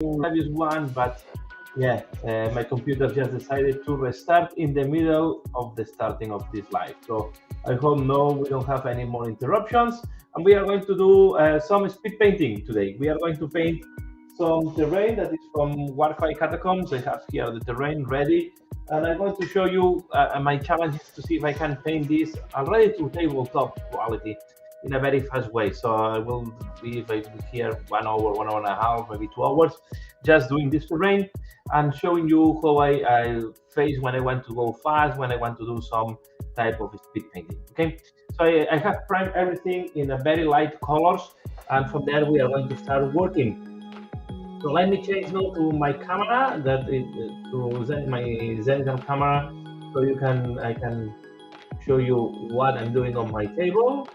previous one, but yeah, my computer just decided to restart in the middle of the starting of this live. So I hope no, we don't have any more interruptions. And we are going to do some speed painting today. We are going to paint some terrain that is from Warfare Catacombs. I have here the terrain ready. And I'm going to show you my challenge is to see if I can paint this already to tabletop quality in a very fast way. So I will be here 1 hour and a half, maybe 2 hours, just doing this terrain and showing you how I face when I want to go fast, when I want to do some type of speed painting. Okay, so I have primed everything in a very light colors, and from there we are going to start working. So let me change now to my camera, that is my Zenithal camera, so I can show you what I'm doing on my table.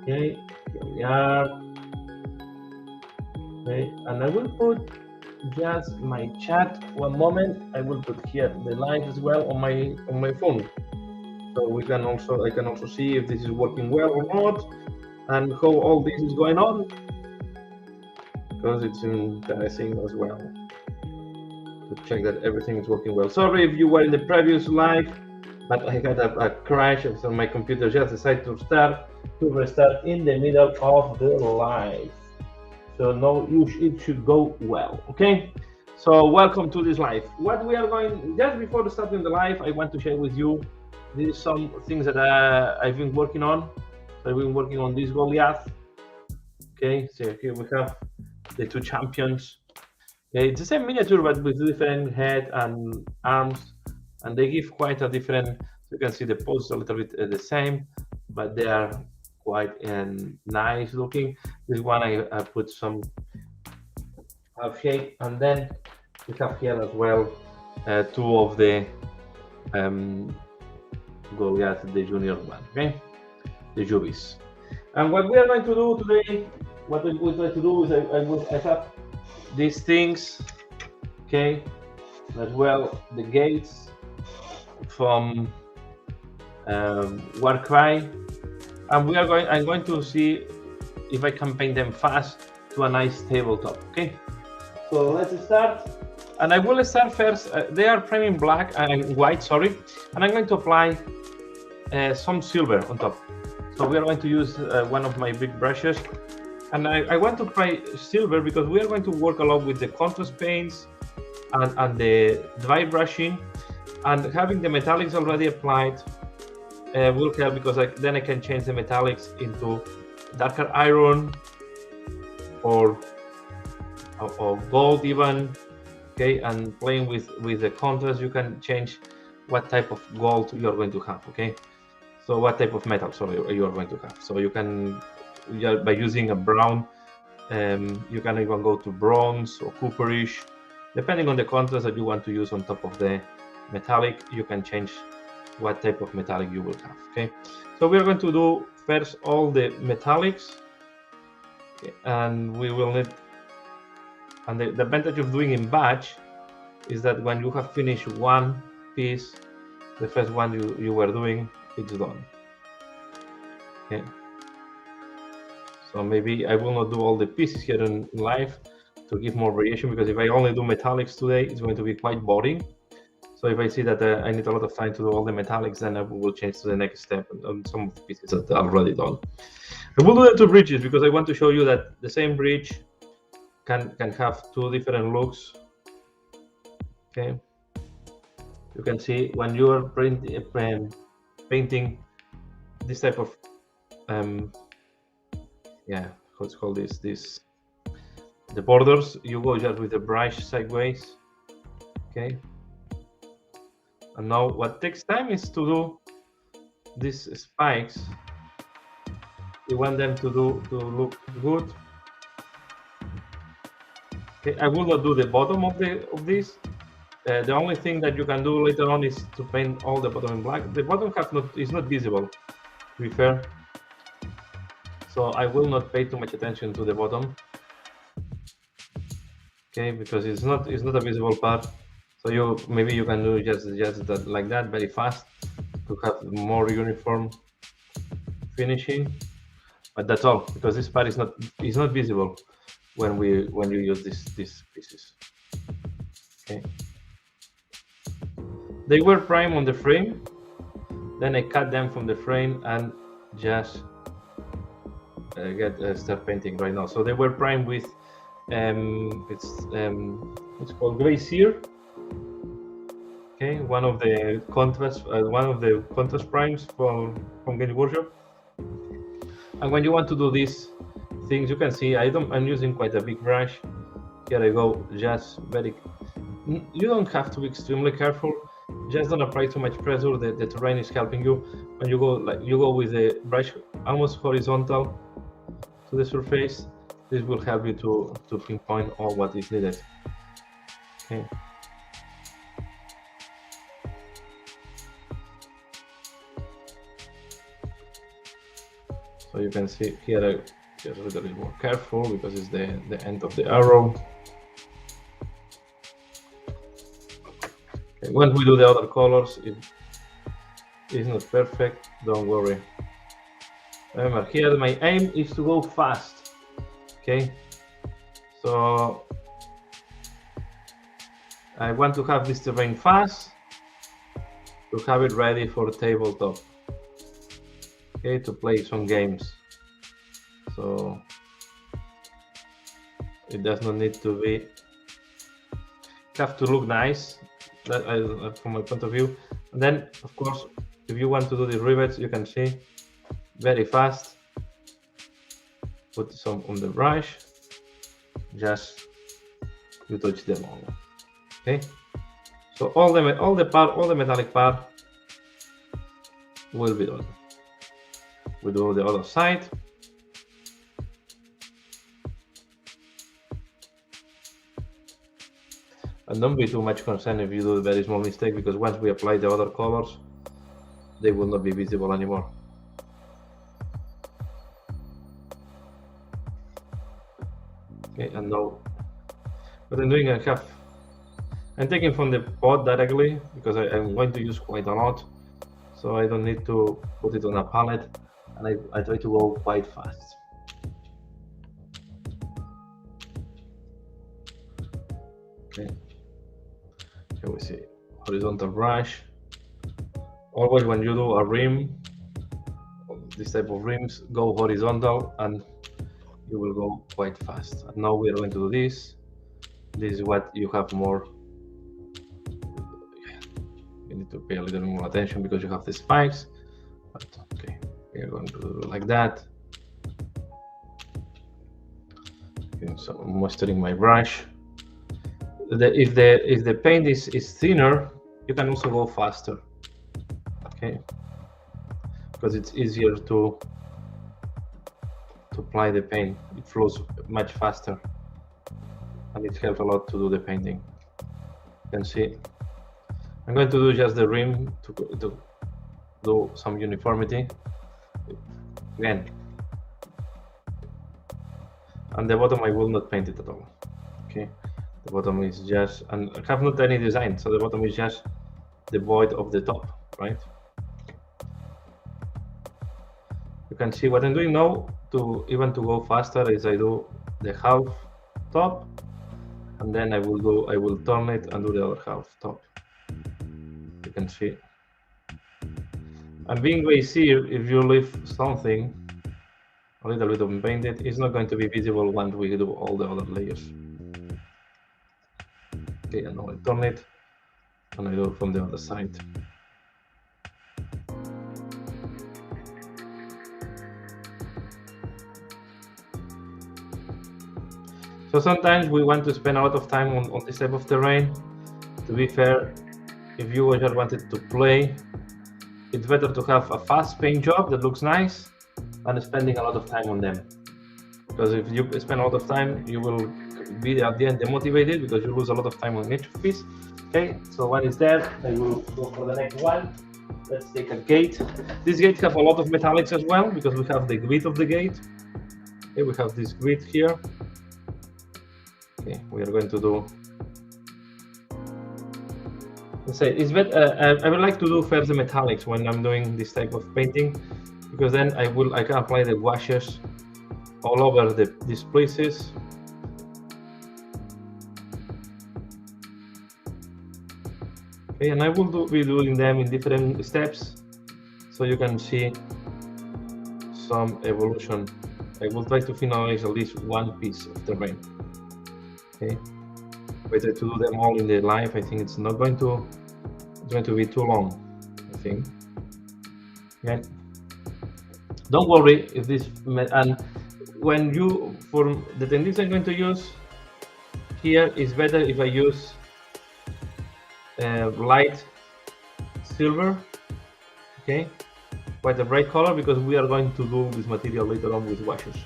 Okay, here we are. Okay, and I will put just my chat. One moment, I will put here the live as well on my phone, so I can also see if this is working well or not, and how all this is going on, because it's interesting as well to check that everything is working well. Sorry if you were in the previous live, but I had a crash, so my computer just decided to restart in the middle of the live. So no, it should go well. Okay, so welcome to this live. What we are going, just before starting the live, I want to share with you some things that I've been working on. So I've been working on this Goliath. Okay, so here we have the two champions. Okay, it's the same miniature but with different head and arms, and they give quite a different. You can see the pose a little bit the same, but they are quite nice looking. This one I put some half shape, and then we have here as well two of the Goliath, the junior one, okay, the Jubis. And what we are going to do today, what we try to do is I have these things, okay, as well the gates from Warcry. And I'm going to see if I can paint them fast to a nice tabletop. Okay, so let's start. And I will start first. They are priming black and white, sorry, and I'm going to apply some silver on top. So we are going to use one of my big brushes, and I want to apply silver because we are going to work a lot with the contrast paints and the dry brushing, and having the metallics already applied will help, because then I can change the metallics into darker iron or gold even. Okay, and playing with the contrast, you can change what type of gold you are going to have. Okay, so what type of metal, sorry, you are going to have. So you can, by using a brown, you can even go to bronze or cooperish, depending on the contrast that you want to use on top of the metallic. You can change what type of metallic you will have. Okay, so we're going to do first all the metallics, and we will need, and the advantage of doing in batch is that when you have finished one piece, the first one you were doing, it's done. Okay, so maybe I will not do all the pieces here in live to give more variation, because if I only do metallics today, it's going to be quite boring. So if I see that I need a lot of time to do all the metallics, then I will change to the next step on some of the pieces that are already done. I will do the two bridges because I want to show you that the same bridge can have two different looks. Okay, you can see when you are painting this type of what's called this the borders, you go just with the brush sideways. Okay. And now what takes time is to do these spikes. You want them to look good. Okay, I will not do the bottom of this. The only thing that you can do later on is to paint all the bottom in black. The bottom is not visible, to be fair. So I will not pay too much attention to the bottom. Okay, because it's not a visible part. So maybe you can do just that, like that, very fast, to have more uniform finishing. But that's all, because this part is not visible. when you use these pieces. Okay. They were prime on the frame. Then I cut them from the frame and just start painting right now. So they were primed with it's called Glacier. Okay, one of the contrast primes from Games Workshop. And when you want to do these things, you can see I'm using quite a big brush. Here I go, just very. You don't have to be extremely careful. Just don't apply too much pressure. The terrain is helping you. When you go with the brush almost horizontal to the surface. This will help you to pinpoint all what is needed. Okay. So you can see here I get a little bit more careful because it's the end of the arrow. Okay. Once we do the other colors, it is not perfect. Don't worry. Remember, here my aim is to go fast. Okay. So I want to have this terrain fast to have it ready for tabletop. Okay, to play some games. So it does not need to be. Have to look nice. That from my point of view. And then, of course, if you want to do the rivets, you can see very fast. Put some on the brush. Just you touch them all. Okay. So all the metallic part will be done. We do the other side. And don't be too much concerned if you do a very small mistake, because once we apply the other colors, they will not be visible anymore. Okay, and now what I'm doing, I'm taking from the pot directly because I'm going to use quite a lot, so I don't need to put it on a palette, and I try to go quite fast. Okay, here we see horizontal brush. Always when you do a rim, this type of rims, go horizontal and you will go quite fast. And now we are going to do this. This is what you have more. You need to pay a little more attention because you have the spikes. But okay, we are going to do it like that. So I'm moisturizing my brush. If the paint is thinner, you can also go faster. Okay, because it's easier to apply the paint. It flows much faster, and it helps a lot to do the painting. You can see I'm going to do just the rim to do some uniformity again, and the bottom I will not paint it at all. Okay, the bottom is just, and I have not any design, so the bottom is just the void of the top, right? You can see what I'm doing now to go faster is I do the half top, and then I will turn it and do the other half top. You can see. And being Glacier, if you leave something a little bit unpainted, it's not going to be visible once we do all the other layers. Okay, and now I turn it and I do it from the other side. So sometimes we want to spend a lot of time on this type of terrain. To be fair, if you just wanted to play, it's better to have a fast paint job that looks nice than spending a lot of time on them. Because if you spend a lot of time, you will be at the end demotivated because you lose a lot of time on each piece. Okay, so one is there. I will go for the next one. Let's take a gate. This gate have a lot of metallics as well because we have the grid of the gate. Okay, we have this grid here. Okay, we are going to do. Let's say it's better. I would like to do first the metallics when I'm doing this type of painting, because then I can apply the washes all over these places, Okay, and I will be doing them in different steps, so you can see some evolution. I will try to finalize at least one piece of terrain. Okay, better to do them all in the live. I think it's not going to be too long. I think. Okay. Don't worry if this, and when you, for the techniques I'm going to use here, is better if I use light silver, okay, quite a bright color, because we are going to do this material later on with washes.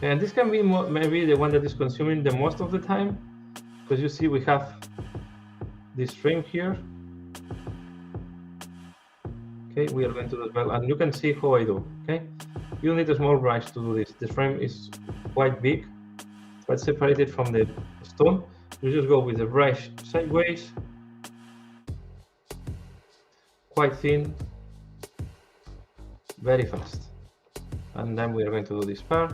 And this can be maybe the one that is consuming the most of the time, because you see we have this frame here. Okay, we are going to do as well, and you can see how I do. Okay, you need a small brush to do this. The frame is quite big, quite separated from the stone. You just go with the brush sideways, quite thin, very fast. And then we are going to do this part.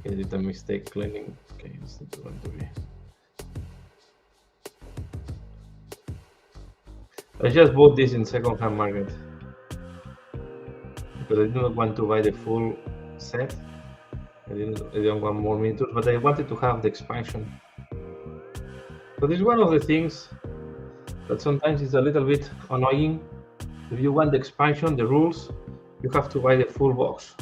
Okay, did a mistake cleaning. Okay, it's not going to be. I just bought this in second-hand market because I didn't want to buy the full set. I didn't want more miniatures, but I wanted to have the expansion. So this is one of the things that sometimes is a little bit annoying. If you want the expansion, the rules, you have to buy the full box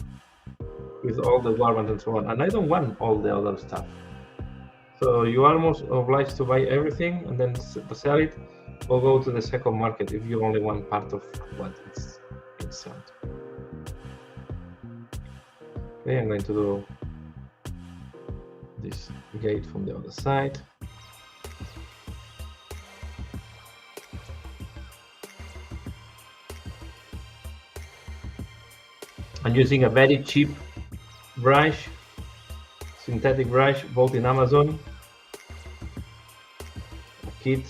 with all the warbands and so on. And I don't want all the other stuff. So you are almost obliged to buy everything and then sell it, or go to the second market if you only want part of what is inside. Okay, I'm going to do this gate from the other side. I'm using a very cheap brush, synthetic brush, bought in Amazon, a kit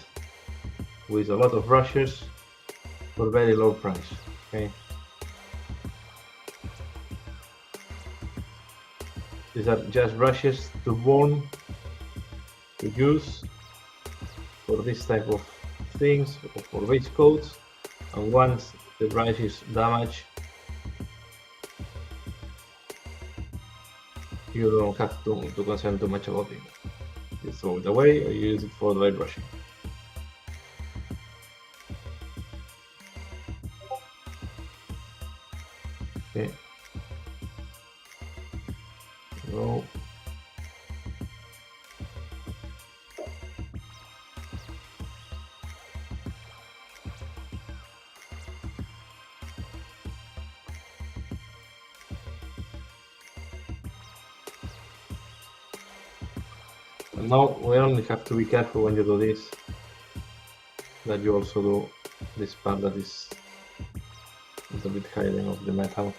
with a lot of brushes for very low price. Okay, these are just brushes to burn, to use for this type of things, or for base coats. And once the brush is damaged, you don't have to concern too much about it. You throw it away or use it for dry brushing. Okay. Go. And now we only have to be careful when you do this, that you also do this part that is a little bit hiding of the metal,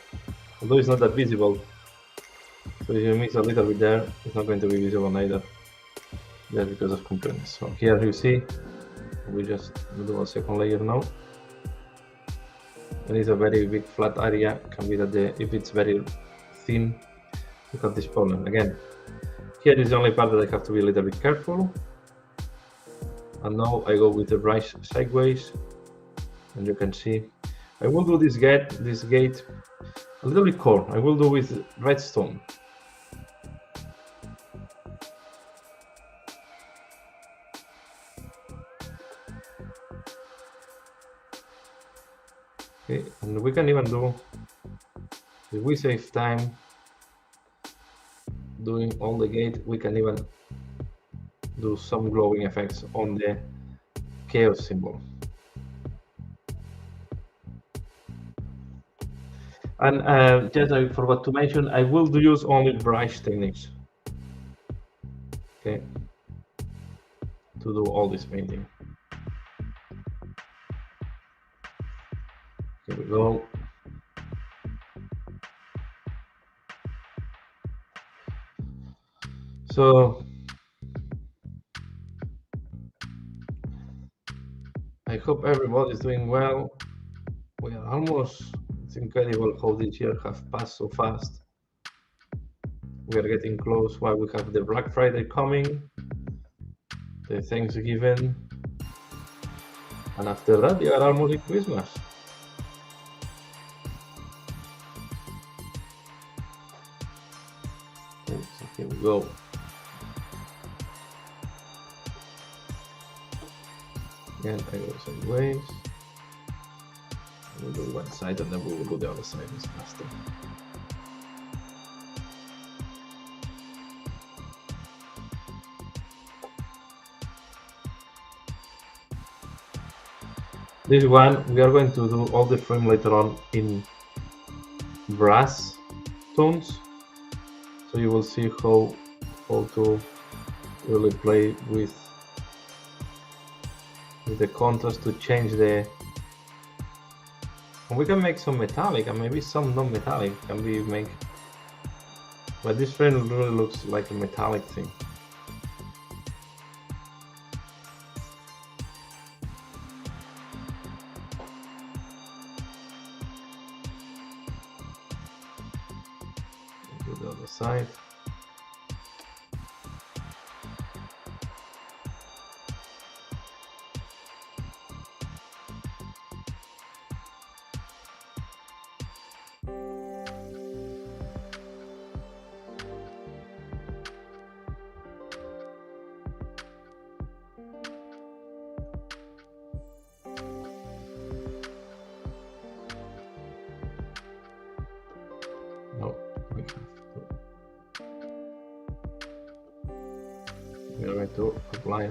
although it's not that visible. So if you miss a little bit there, it's not going to be visible either, just because of completeness. So here you see, we just do a second layer now. And it's a very big flat area. Can be that if it's very thin, you have this problem again. Here is the only part that I have to be a little bit careful. And now I go with the brush sideways, and you can see I will do this gate a little bit coarse. I will do with redstone. Okay, and we can even do, if we save time doing all the gate, we can even do some glowing effects on the chaos symbol. And just I forgot to mention, I will use only brush techniques, okay, to do all this painting. Here we go. So I hope everybody's doing well. We are almost, it's incredible how this year has passed so fast. we are getting close while we have the Black Friday coming, the Thanksgiving, and after that we are almost in Christmas. Okay, so here we go. And I go some ways. We'll do one side and then we will do the other side. It's faster. This one, we are going to do all the frame later on in brass tones. So you will see how to really play with the contrast to change the. And we can make some metallic and maybe some non-metallic can be make. But this frame really looks like a metallic thing. Do the other side. No, we have to. We are going to apply.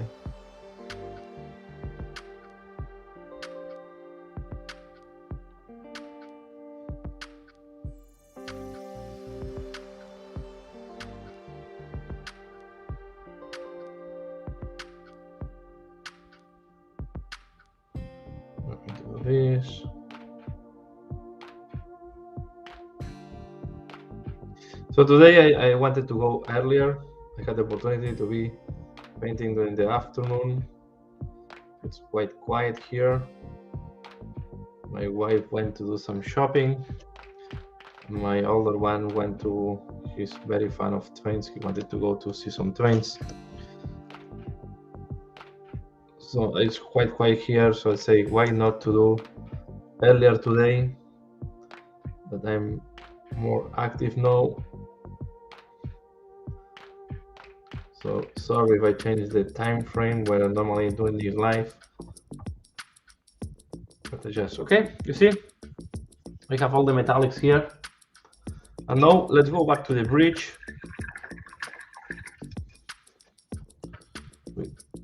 We're going to do this. So today I wanted to go earlier. I had the opportunity to be painting during the afternoon. It's quite quiet here. My wife went to do some shopping. My older one went to, he's very fan of trains. He wanted to go to see some trains. So it's quite quiet here. So I say, why not to do earlier today? That I'm more active now. So sorry if I changed the time frame where I'm normally doing this live. But just okay, you see, I have all the metallics here. And now let's go back to the bridge.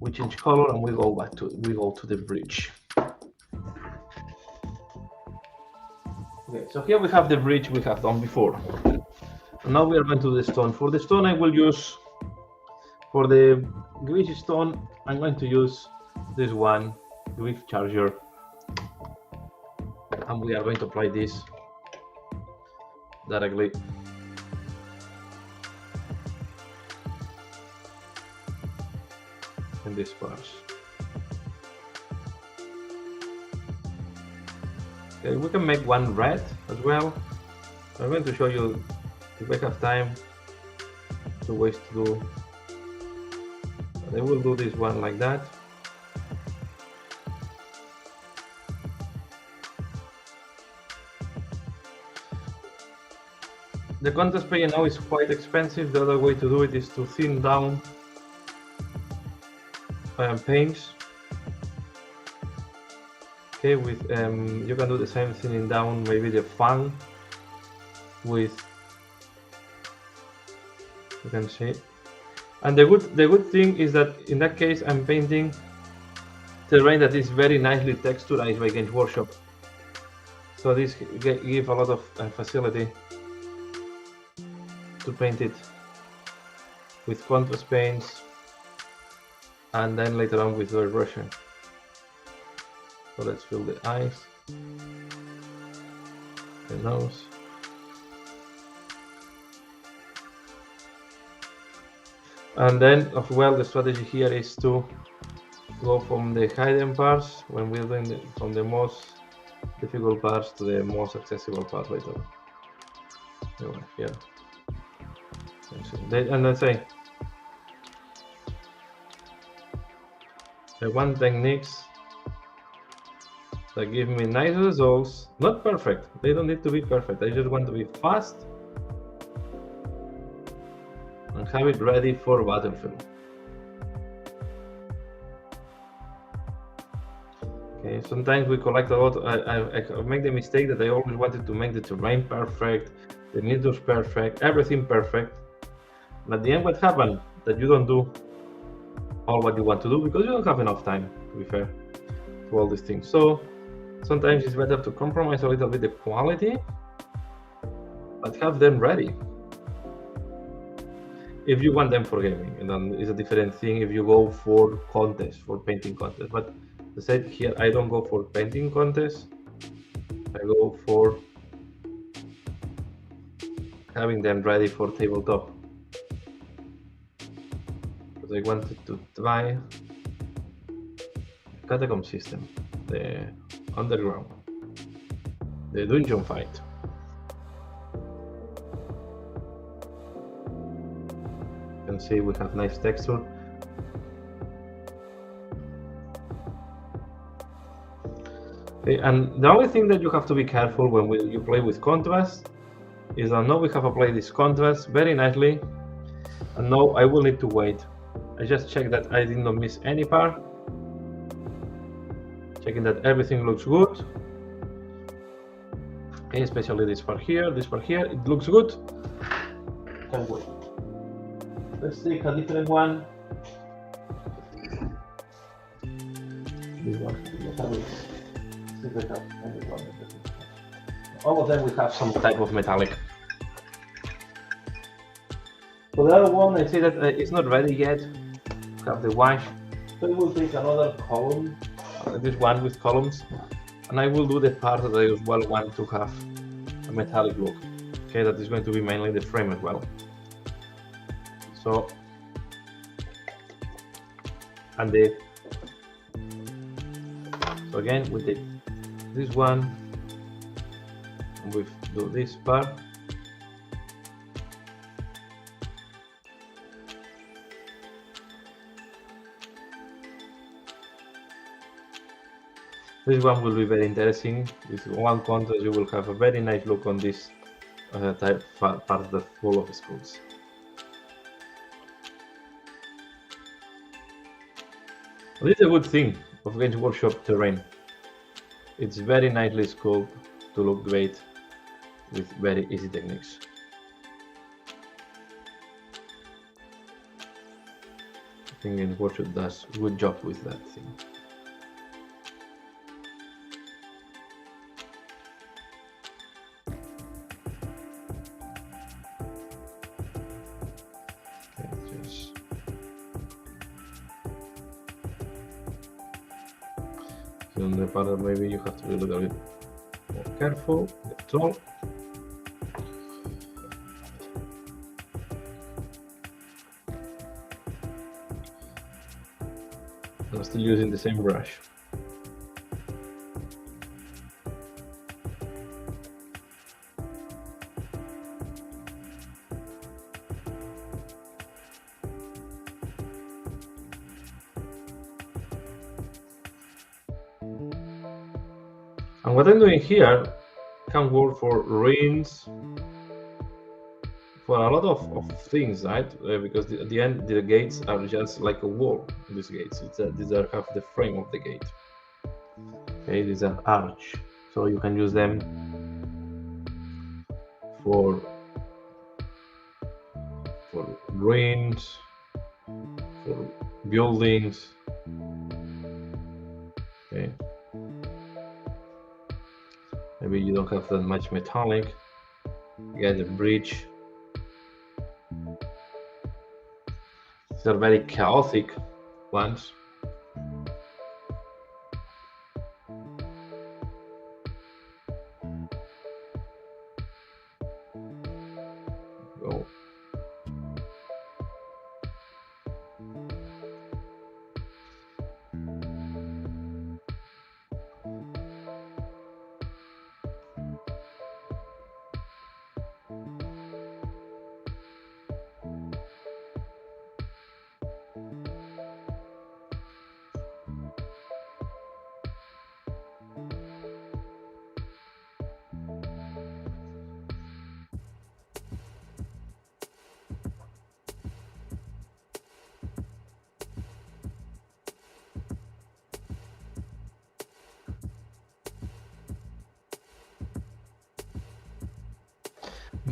We change color and we go to the bridge. Okay, so here we have the bridge we have done before. And now we are going to the stone. For the stone I will use, for the grease stone, I'm going to use this one, grease charger. And we are going to apply this directly in this part. Okay, we can make one red as well. I'm going to show you, if I have time, 2 ways to do. And I will do this one like that. The contrast paint now is quite expensive. The other way to do it is to thin down paints. Okay, with you can do the same thinning down, maybe the fan with, you can see. And the good thing is that in that case I'm painting terrain that is very nicely texturized by Games Workshop. So this gives a lot of facility to paint it with contrast paints and then later on with airbrushing. So let's fill the eyes, the nose. And then as well, the strategy here is to go from the hidden parts when we're doing from the most difficult parts to the most accessible part later. Here. And let's say I want techniques that give me nice results, not perfect. They don't need to be perfect. I just want to be fast and have it ready for battlefield. Okay, sometimes we collect a lot. I make the mistake that I always wanted to make the terrain perfect, the needles perfect, everything perfect. And at the end, what happened? That you don't do all what you want to do because you don't have enough time, to be fair, to all these things. So sometimes it's better to compromise a little bit the quality, but have them ready. If you want them for gaming, and then it's a different thing if you go for contests, for painting contests. But I said here, I don't go for painting contests. I go for having them ready for tabletop. Because I wanted to try Catacomb system, the underground, the dungeon fight. You can see we have nice texture. Okay, and the only thing that you have to be careful when you play with contrast is that now we have applied this contrast very nicely, and now I will need to wait. I just check that I did not miss any part, checking that everything looks good. Okay, especially this part here, it looks good. Can't wait. Let's take a different one. This one. All of them will have some type of metallic. For the other one, I see that it's not ready yet. Have the wash. So I will take another column, this one with columns, and I will do the part that I as well want to have a metallic look. Okay, that is going to be mainly the frame as well. So, and so again we take this one, and we do this part. This one will be very interesting. With one contrast, you will have a very nice look on this type part that's full of skulls. This is a good thing of Games Workshop terrain. It's very nicely sculpted to look great with very easy techniques. I think Games Workshop does a good job with that thing. On the part maybe you have to be a little bit more careful. That's all. I'm still using the same brush. And what I'm doing here can work for ruins, for a lot of things, right? Because at the end, the gates are just like a wall. These gates, these are half the frame of the gate. Okay, these are arch, so you can use them for ruins, for buildings. Okay. Maybe you don't have that much metallic. You get a bridge. These are very chaotic ones. Go.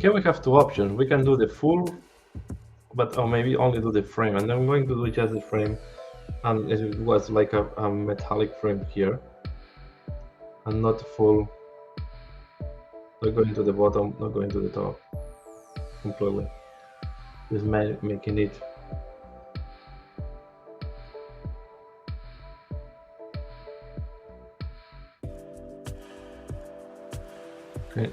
Here we have two options. We can do the full, or maybe only do the frame, and I'm going to do just the frame, and it was like a metallic frame here, and not full, not going to the bottom, not going to the top, completely. Just making it. Okay.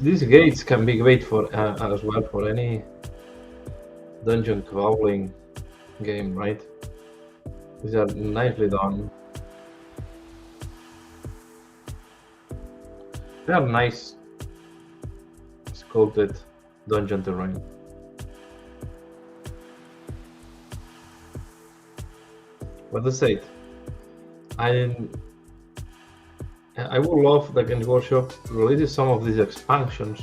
These gates can be great for as well for any dungeon crawling game, right? These are nicely done. They are nice sculpted dungeon terrain. But I said, I would love that Games Workshop releases some of these expansions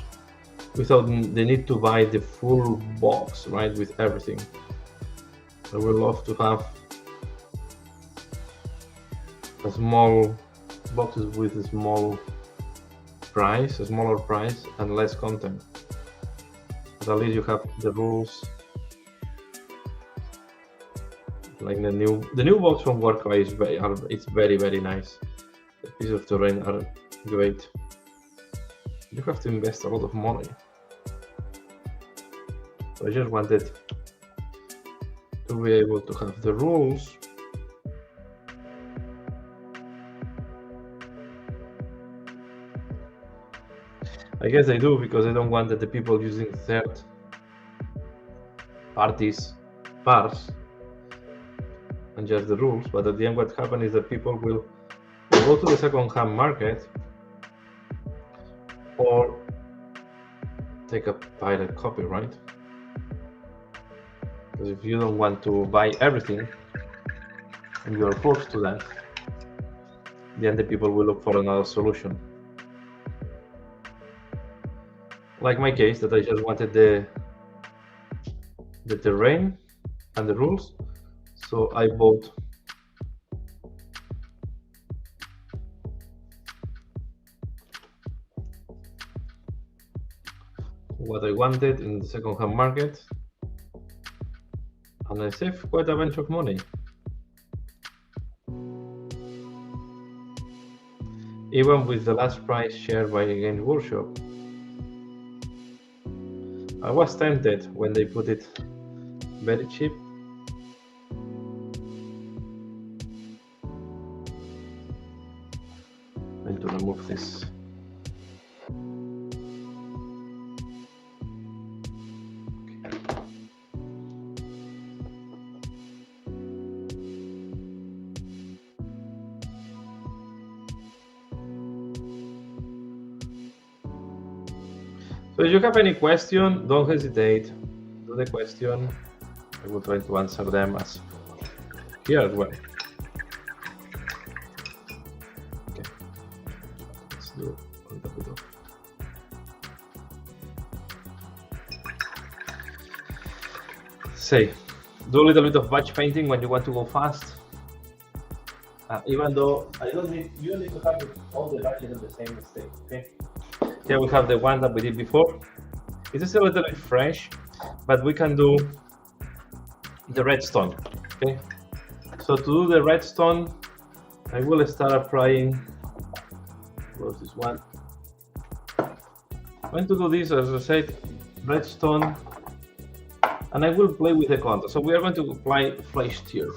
without the need to buy the full box, right, with everything. I would love to have a small boxes with a small price, a smaller price, and less content. But at least you have the rules. Like the new box from Warcry is very nice. The pieces of terrain are great. You have to invest a lot of money. So I just wanted to be able to have the rules. I guess I do because I don't want that the people using third parties parts and just the rules, but at the end what happens is that people will go to the second-hand market or take a pirate copy, right? Because if you don't want to buy everything and you're forced to that, then the people will look for another solution. Like my case, that I just wanted the terrain and the rules, so I bought what I wanted in the second-hand market, and I saved quite a bunch of money. Even with the last price shared by Games Workshop, I was tempted when they put it very cheap. I'm going to remove this. So if you have any question, don't hesitate. Do the question. I will try to answer them as here as well. Okay. Let's do a little bit of. Say, do a little bit of batch painting when you want to go fast. Even though you don't need to have all the batches in the same state. Okay. Here we have the one that we did before. It is a little bit fresh, but we can do the redstone. Okay. So to do the redstone, I will start applying. Where's this one? I'm going to do this, as I said, redstone, and I will play with the contour. So we are going to apply flash tier.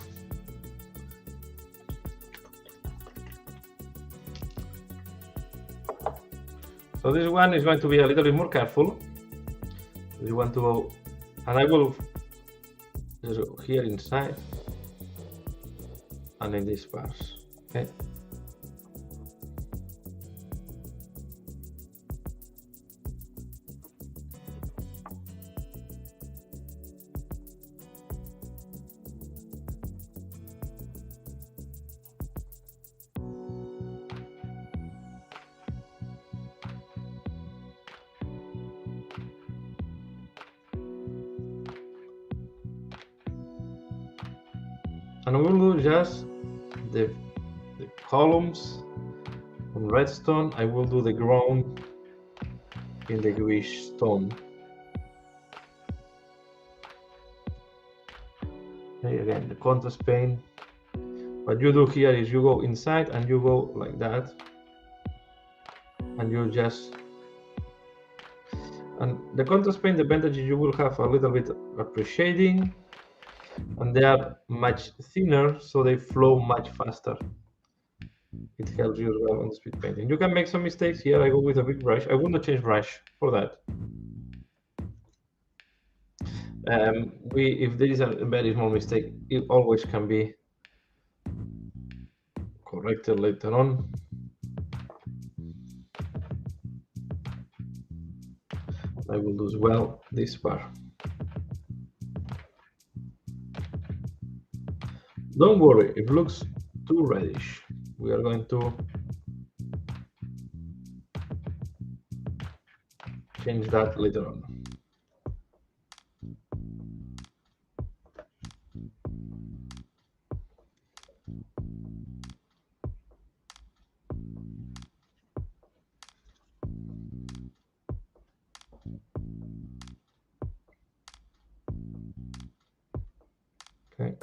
So this one is going to be a little bit more careful. We want to go, and I will just go here inside and in these bars. Okay. And we'll do just the columns on redstone. I will do the ground in the greyish stone. Okay, again, the contrast pane. What you do here is you go inside and you go like that, and you just, and the contrast pane, the advantage is you will have a little bit of shading, and they are much thinner, so they flow much faster. It helps you as well on speed painting. You can make some mistakes. Here I go with a big brush. I will not change brush for that. If there is a very small mistake, it always can be corrected later on. I will do as well this bar. Don't worry, if it looks too reddish, we are going to change that later on. Okay.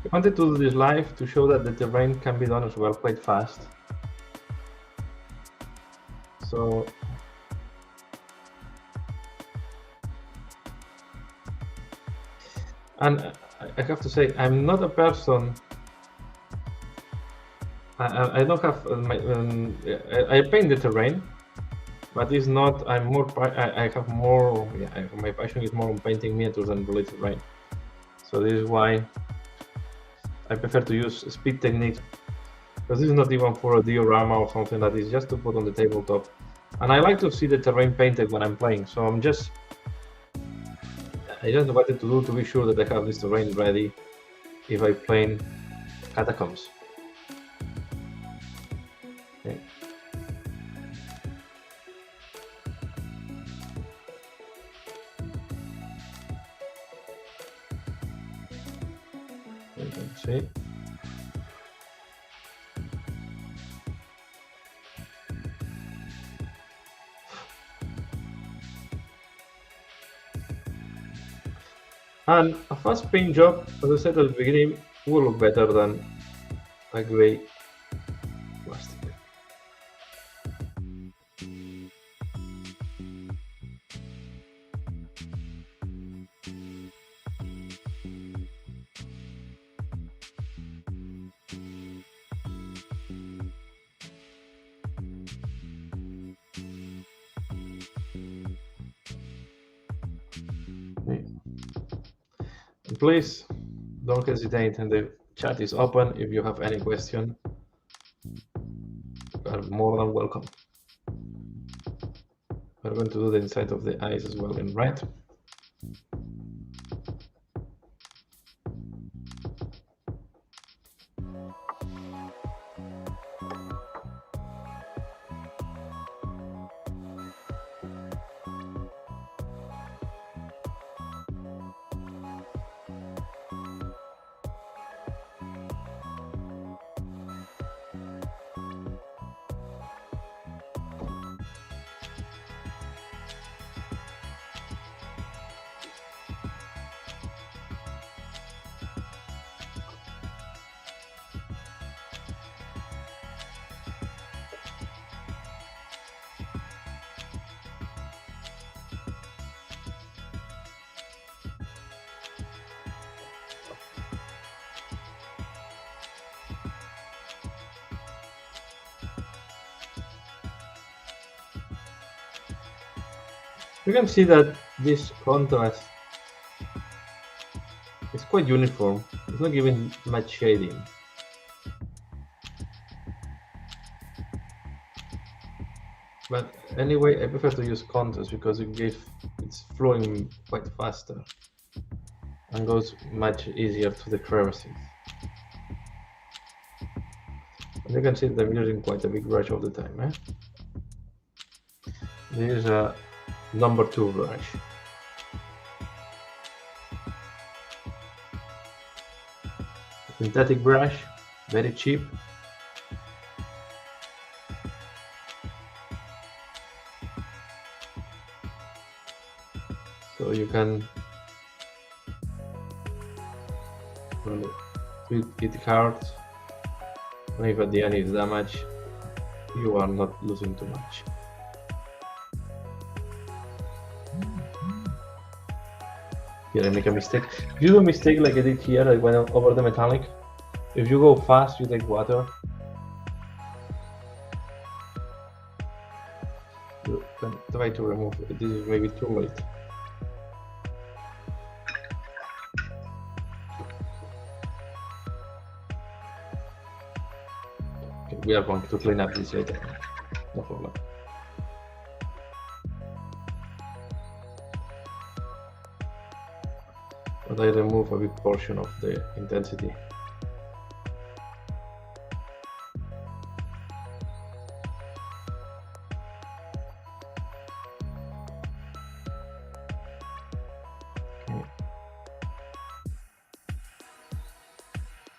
I wanted to do this live to show that the terrain can be done as well quite fast. So and I have to say, I'm not a person. I don't have I paint the terrain, but it's not. I'm more. I have more. Yeah, my passion is more on painting miniatures than really terrain. So this is why I prefer to use speed techniques, because this is not even for a diorama or something. That is just to put on the tabletop. And I like to see the terrain painted when I'm playing. So I just wanted to do to be sure that I have this terrain ready if I play Catacombs. Okay. You can see. And a fast paint job, as I said at the beginning, will look better than a gray plastic. Okay. Please don't hesitate, and the chat is open. If you have any question, you are more than welcome. We're going to do the inside of the eyes as well in red. You can see that this contrast is quite uniform. It's not giving much shading. But anyway, I prefer to use contrast because it's flowing quite faster and goes much easier to the crevices. And you can see that I'm using quite a big brush all the time. This is a number 2 brush. Synthetic brush, very cheap. So you can tweak it hard, and if at the end it's damaged, you are not losing too much. Here I make a mistake. If you do a mistake like I did here, I went over the metallic. If you go fast, you take water. You can try to remove it. This is maybe too late. Okay, we are going to clean up this later. No problem. But I remove a big portion of the intensity. Okay.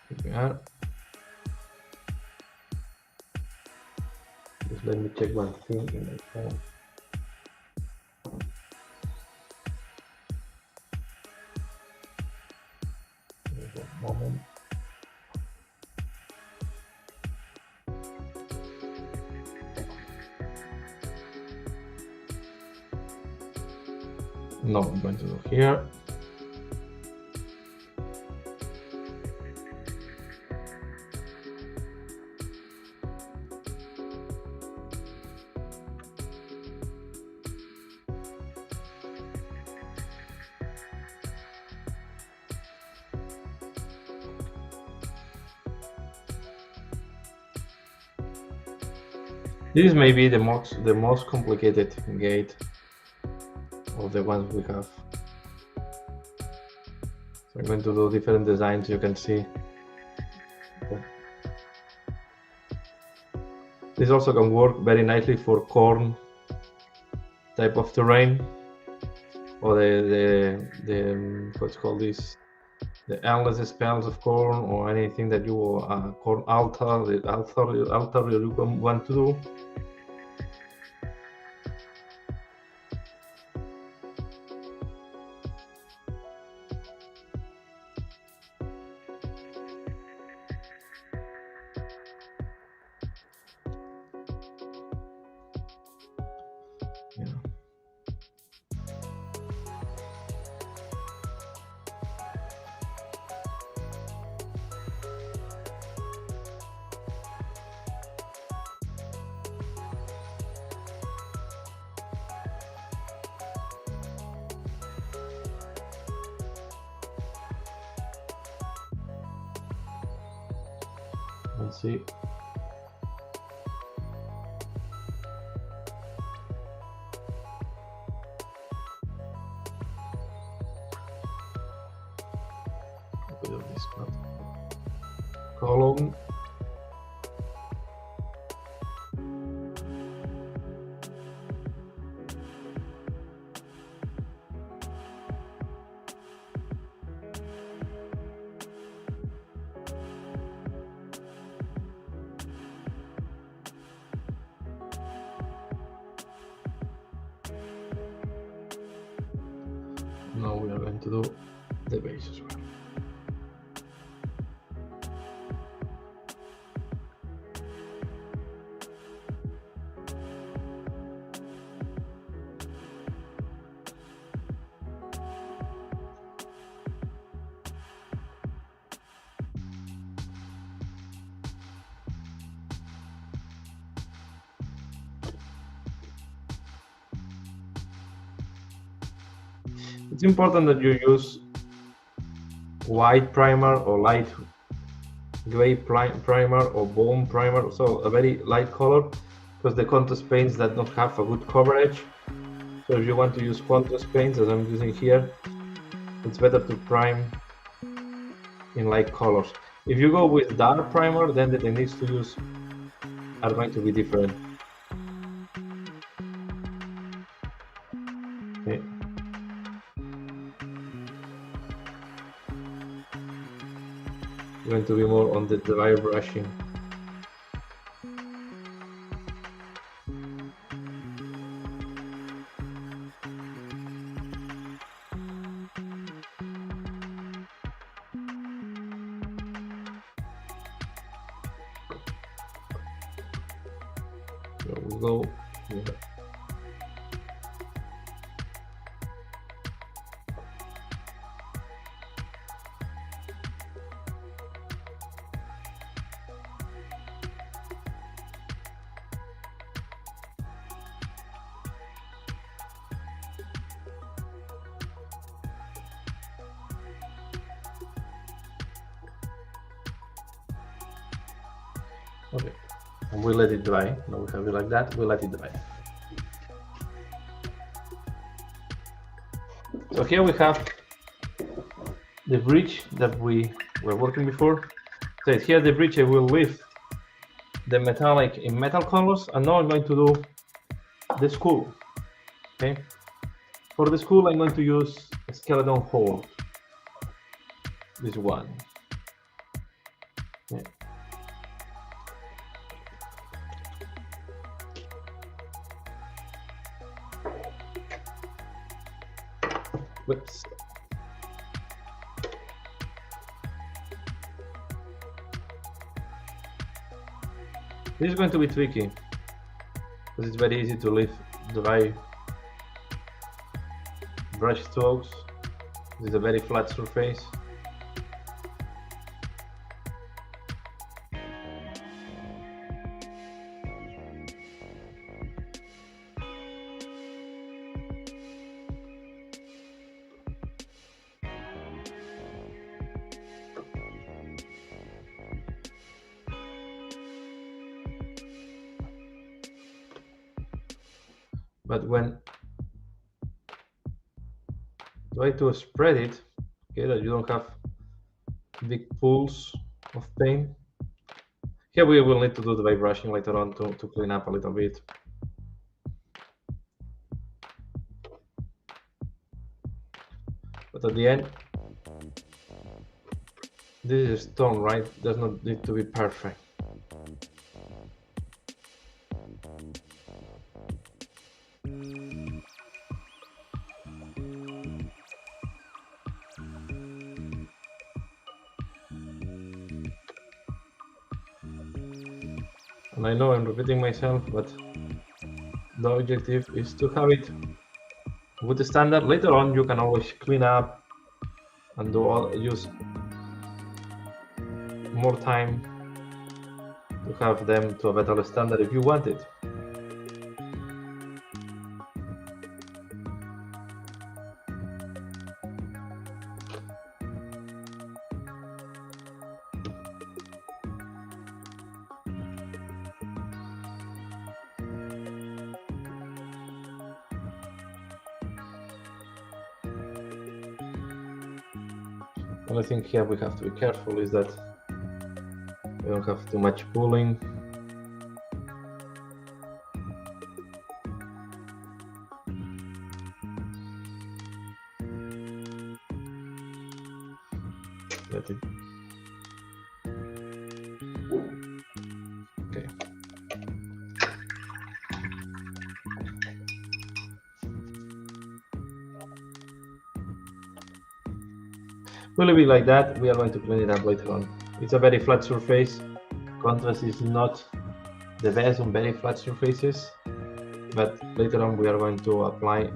Here we are. Just let me check one thing in my phone. Moment. No, I'm going to do here. This is maybe the most complicated gate of the ones we have. So I'm going to do different designs. You can see. This also can work very nicely for corn type of terrain, or the what's called this, the endless spells of corn, or anything that you corn altar, the altar you want to do. Let's see. Bit of this column. Now we are going to do the base as well. It's important that you use white primer or light gray primer or bone primer, so a very light color, because the contrast paints that don't have a good coverage. So if you want to use contrast paints, as I'm using here, it's better to prime in light colors. If you go with dark primer, then the techniques to use are going to be different. Okay. Going to be more on the dry brushing. So we'll go here. Okay, and we let it dry. Now we have it like that. We let it dry. So here we have the bridge that we were working before. So here the bridge I will leave the metallic in metal colors, and now I'm going to do the skull. Okay, for the skull I'm going to use a skeleton hole. This one. Okay. Whoops. This is going to be tricky because it's very easy to leave dry brush strokes. This is a very flat surface. But when try to spread it, okay, that you don't have big pools of paint. Here we will need to do the dry brushing later on to clean up a little bit. But at the end, this is stone, right? Does not need to be perfect. And I know I'm repeating myself, but the objective is to have it with the standard. Later on, you can always clean up and use more time to have them to a better standard if you want it. Only thing here we have to be careful is that we don't have too much pooling. Let it. Okay. Will be like that. We are going to clean it up later on. It's a very flat surface. Contrast is not the best on very flat surfaces, but later on we are going to apply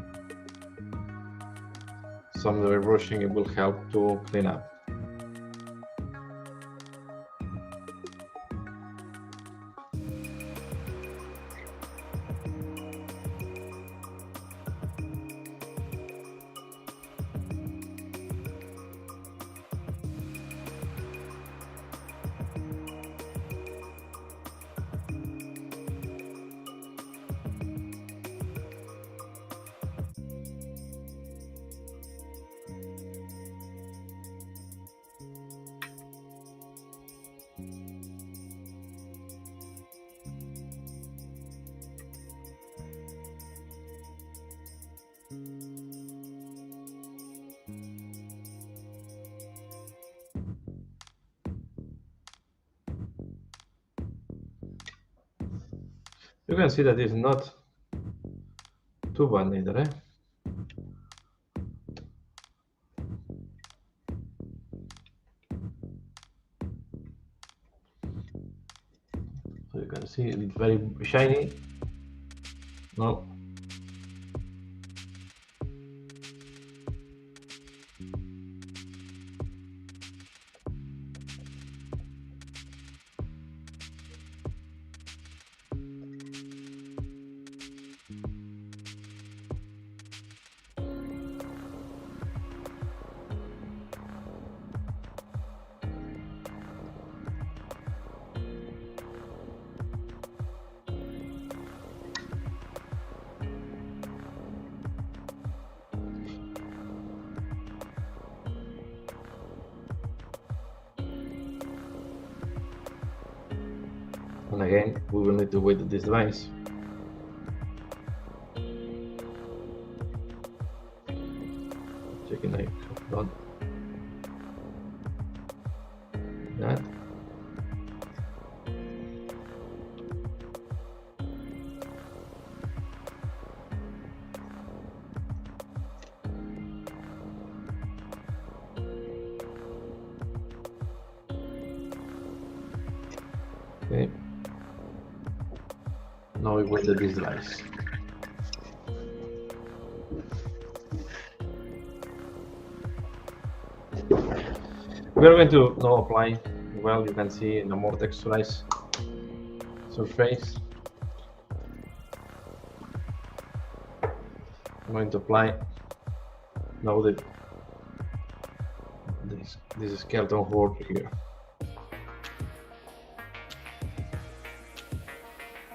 some dry brushing. It will help to clean up. You can see that it's not too bad neither, eh? So you can see it's very shiny. No. And again, we will need to wait this device. Checking I have done that. Okay. Now we wait this device. We are going to now apply, well, you can see in a more texturized surface. I'm going to apply now this skeleton horde here.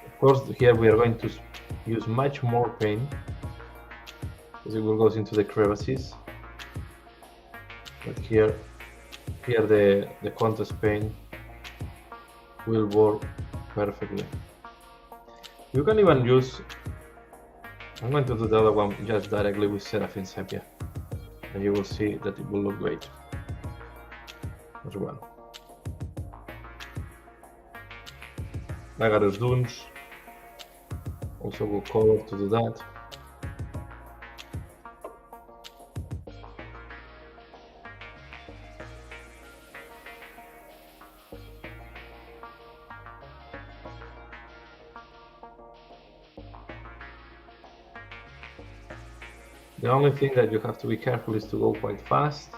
Of course, here we are going to use much more paint because it will go into the crevices. But here the contrast paint will work perfectly. You can even use, I'm going to do the other one just directly with Seraphim Sepia, and you will see that it will look great as well. Lagarus Dunes, also good color to do that. The only thing that you have to be careful is to go quite fast,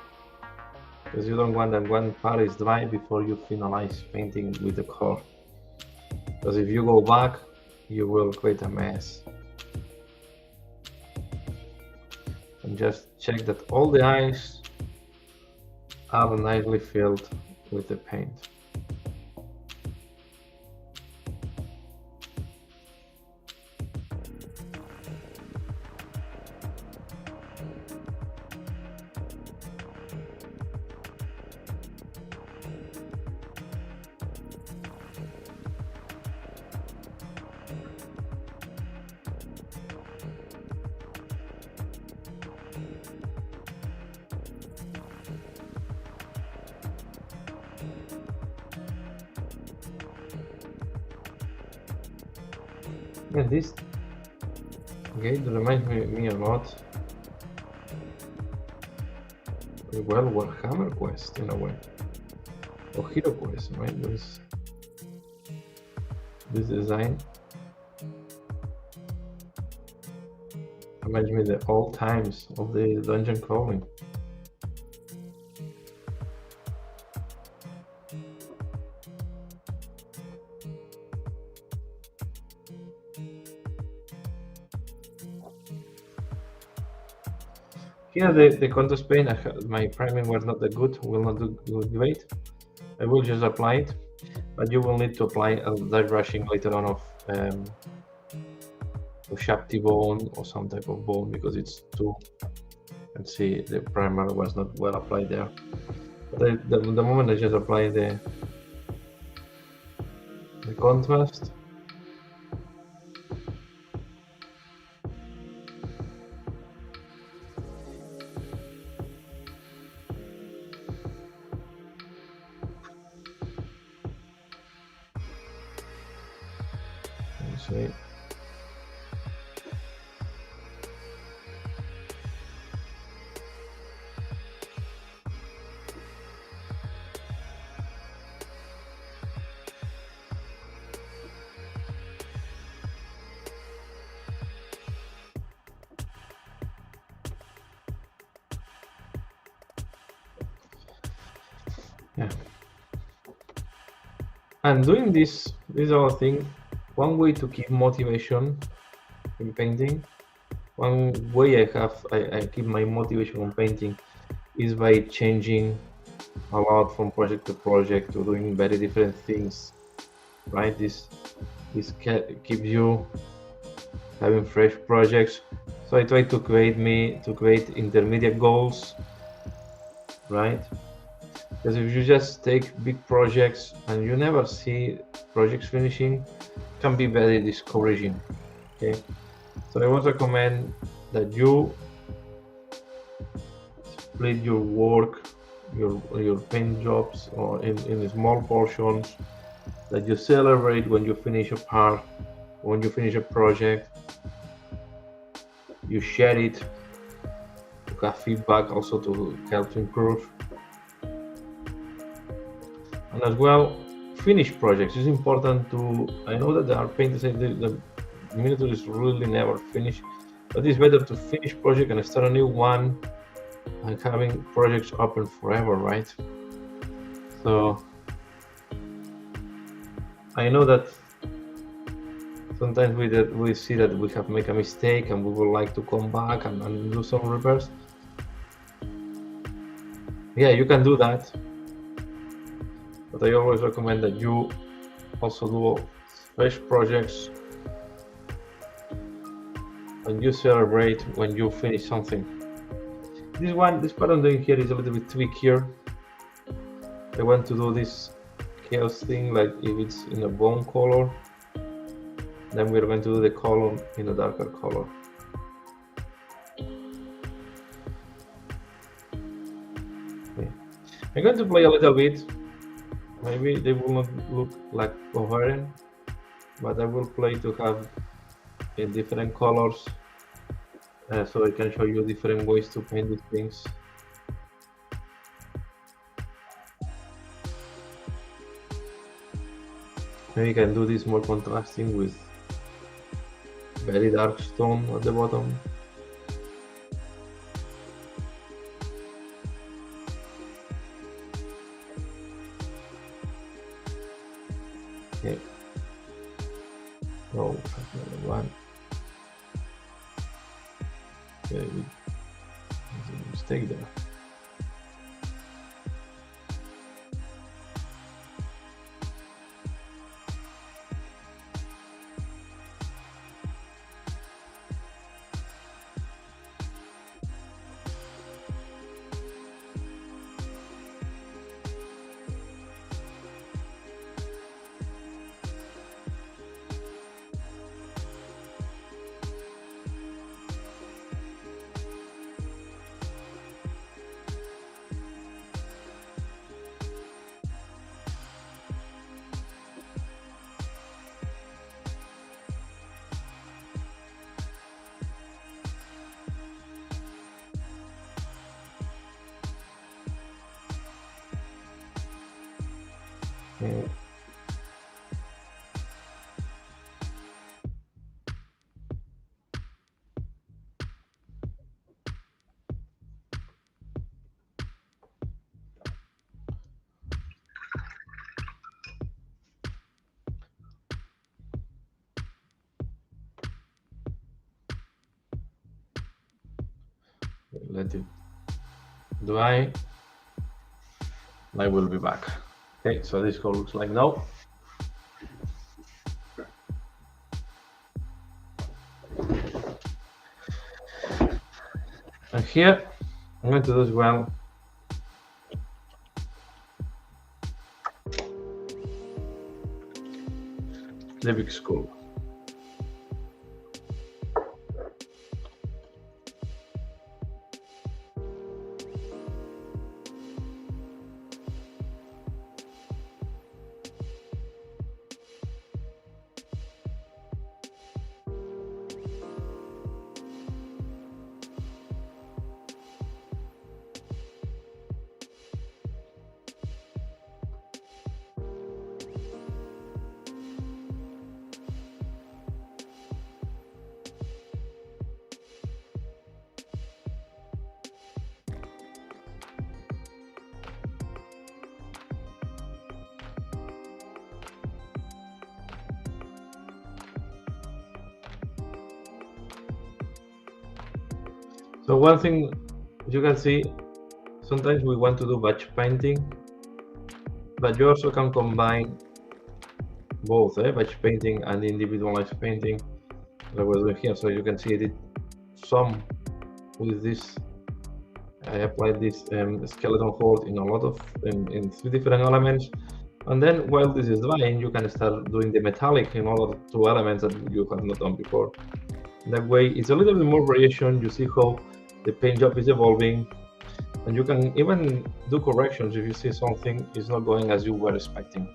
because you don't want that one part is dry before you finalize painting with the core. Because if you go back, you will create a mess. And just check that all the eyes are nicely filled with the paint. And this gate reminds me a lot, well, Warhammer Quest in a way, or Hero Quest, right? This design reminds me the old times of the dungeon crawling. Here the contrast paint, my priming was not that good, will not do great. I will just apply it, but you will need to apply a dry brushing later on of Shapti bone or some type of bone, because it's too, let's see, the primer was not well applied there. But the moment I just apply the the contrast. Let's see. Yeah. And doing this other thing, one way to keep motivation in painting, one way I keep my motivation on painting is by changing a lot from project to project, to doing very different things, right? This keeps you having fresh projects. So I try to create intermediate goals, right? Because if you just take big projects and you never see projects finishing, it can be very discouraging. Okay, so I would recommend that you split your work, your paint jobs, or in small portions, that you celebrate when you finish a part, when you finish a project. You share it to have feedback, also to help to improve. And as well, finish projects. It's important to, I know that there are painters say the miniature is really never finished, but it's better to finish project and start a new one and having projects open forever, right? So I know that sometimes we see that we have made a mistake and we would like to come back and do some repairs. Yeah, you can do that, but I always recommend that you also do fresh projects and you celebrate when you finish something. This part I'm doing here is a little bit tweakier. I want to do this chaos thing, like if it's in a bone color, then we're going to do the column in a darker color. Okay. I'm going to play a little bit. Maybe they will not look like coherent, but I will play to have in different colors, so I can show you different ways to paint these things. Maybe you can do this more contrasting with very dark stone at the bottom. Okay. No, another one. Okay, there's a mistake there. Let it dry. I will be back. Okay, so this color looks like now. And here I'm going to do as well. the big school. So one thing you can see, sometimes we want to do batch painting, but you also can combine both batch painting and individualized painting that we're doing here. So you can see I did some with this. I applied this skeleton horde in a lot of in 3 different elements, and then while this is drying, you can start doing the metallic in other 2 elements that you have not done before. That way, it's a little bit more variation. You see how the paint job is evolving, and you can even do corrections if you see something is not going as you were expecting.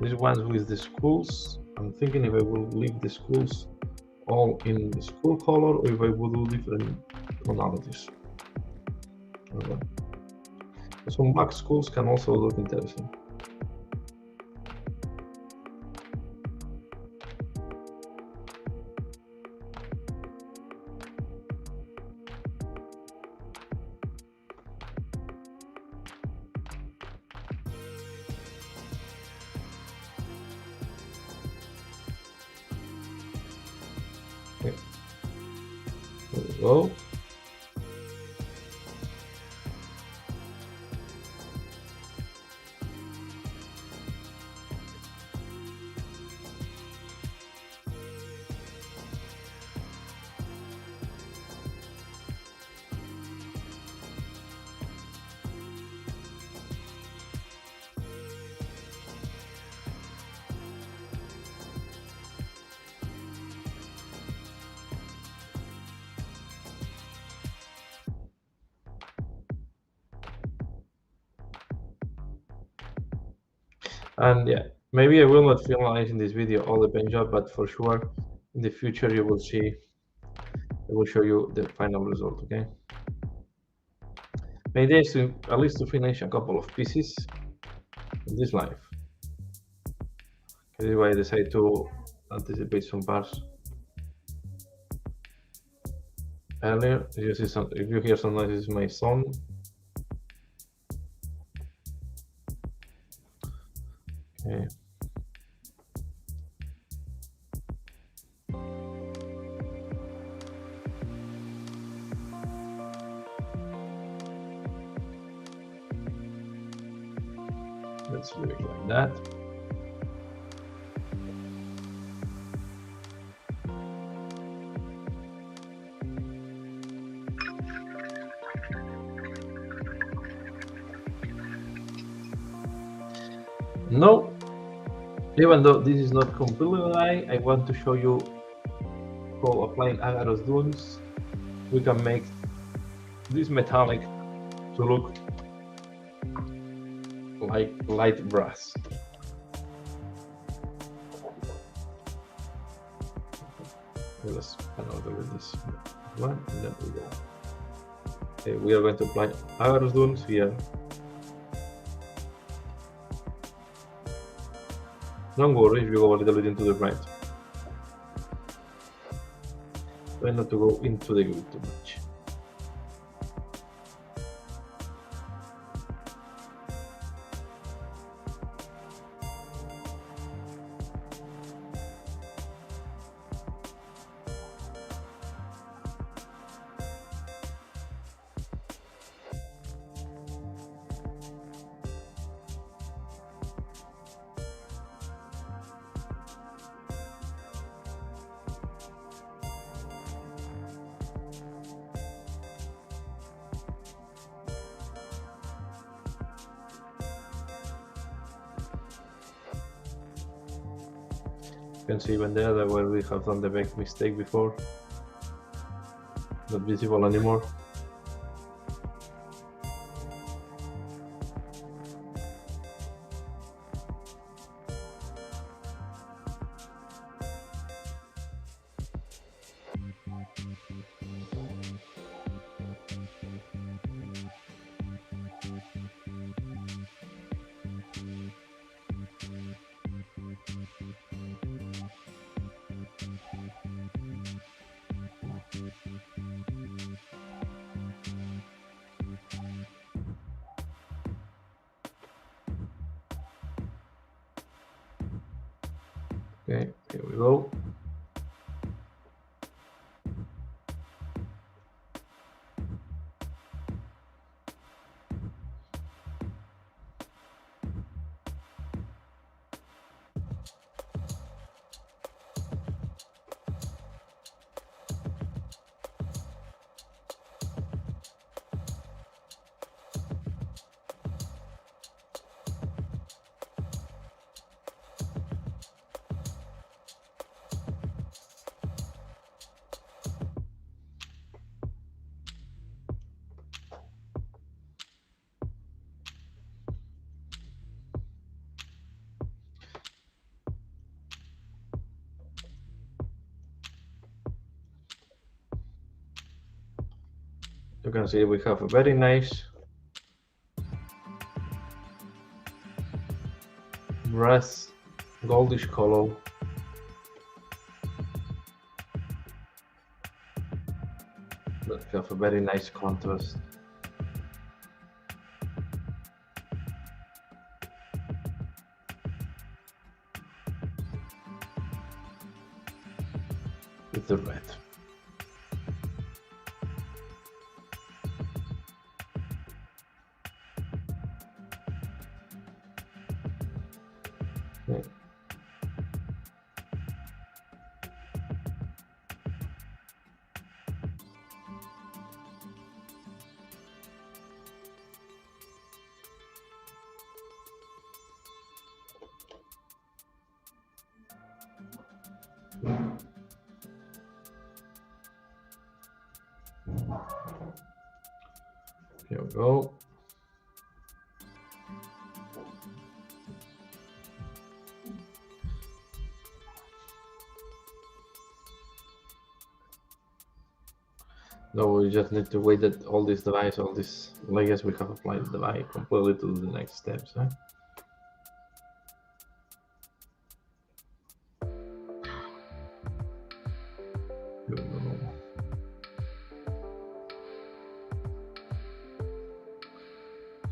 These ones with the schools, I'm thinking if I will leave the schools all in the school color or if I will do different tonalities. Okay. Some black schools can also look interesting. Okay. There we go. And yeah, maybe I will not finalize in this video all the paint job, but for sure in the future you will see, I will show you the final result, okay? My idea is to at least to finish a couple of pieces in this live. This is why I decided to anticipate some parts earlier. If you hear some noise, it's my son. Okay. Let's leave it like that. No, even though this is not completely dry, I want to show you how applying Agarose dunes, we can make this metallic to look like light brass. Let's another with this one, and then we go. Okay, we are going to apply Agarose dunes here. Don't worry if you go a little bit into the right. Try not to go into the grid too much. You can see even there that where we have done the big mistake before. Not visible anymore. Okay, here we go. You can see we have a very nice brass goldish color. But we have a very nice contrast. With the red. Okay. Here we go. No, we just need to wait that all this device, all these layers we have applied the device completely to the next steps. Huh?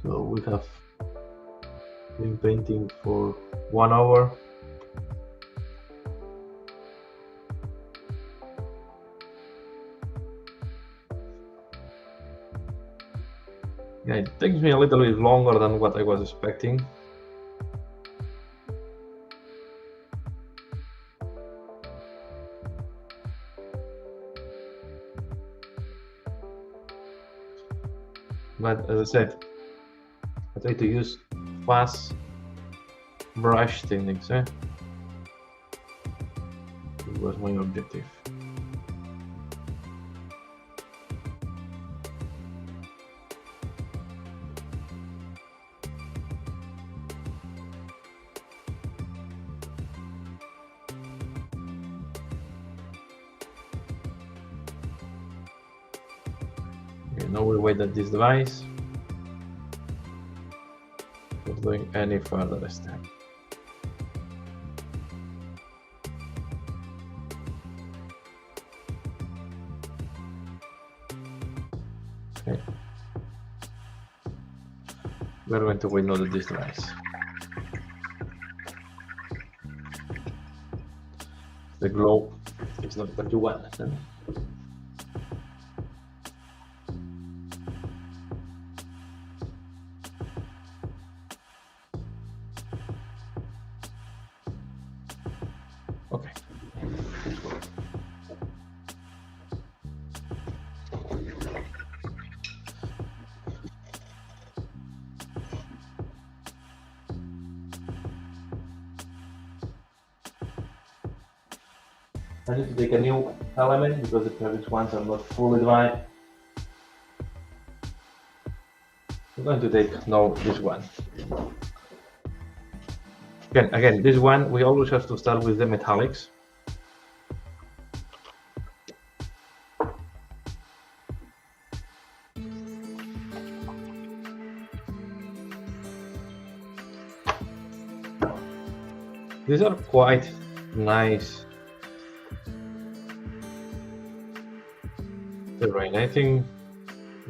So we have been painting for 1 hour. Yeah, it takes me a little bit longer than what I was expecting. But as I said, I try to use fast brush techniques. It was my objective. Okay, now we wait at this device for doing any further step. Okay. We're going to wait now at this device. The glow is not 21. Okay. I need to take a new element because the previous ones are not fully dry. I'm going to take now this one. Again, this one we always have to start with the metallics. These are quite nice terrain. I think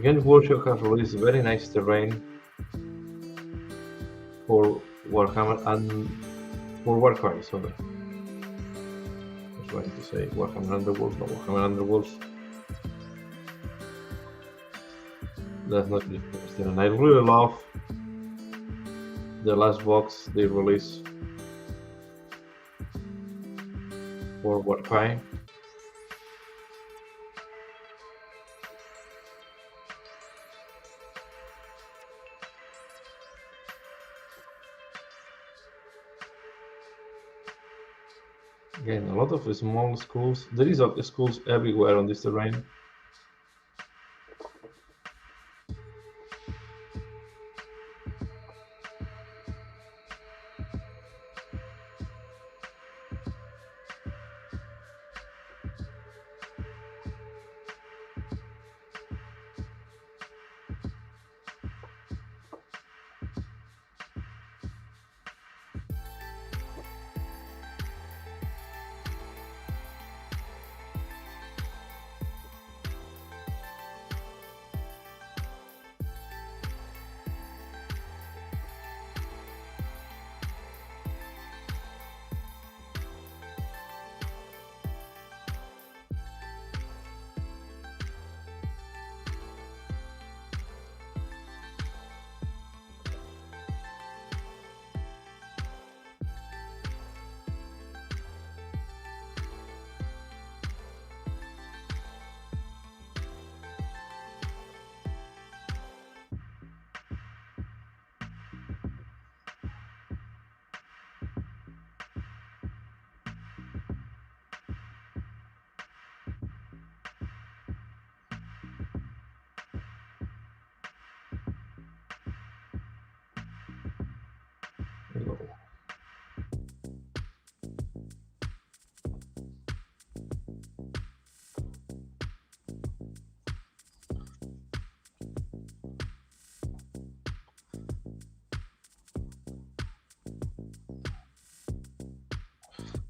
Games Workshop have released very nice terrain for Warhammer and for Warcry, sorry. I was trying to say Warhammer Underworlds, no Warhammer Underworlds. That's not the first, and I really love the last box they released for Warcry. Again, a lot of small schools. There is schools everywhere on this terrain.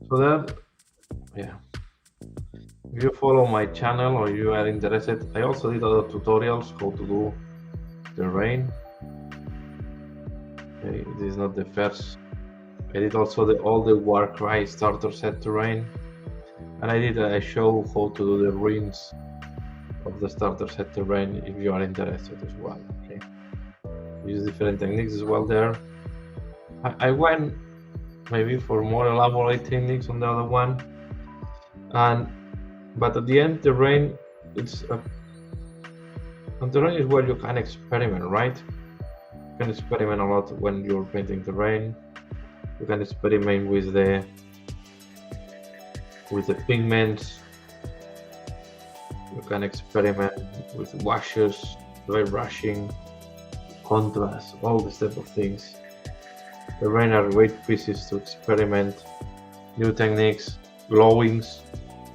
So that, yeah, if you follow my channel or you are interested, I also did other tutorials how to do terrain. Okay, this is not the first. I did also all the Warcry starter set terrain, and I did a show how to do the ruins of the starter set terrain if you are interested as well. Okay, use different techniques as well there. I went maybe for more elaborate techniques on the other one, but at the end, terrain terrain is where you can experiment, right? You can experiment a lot when you're painting terrain. You can experiment with the pigments. You can experiment with washes, dry brushing, contrast, all this type of things. Terrain are great pieces to experiment new techniques, glowings,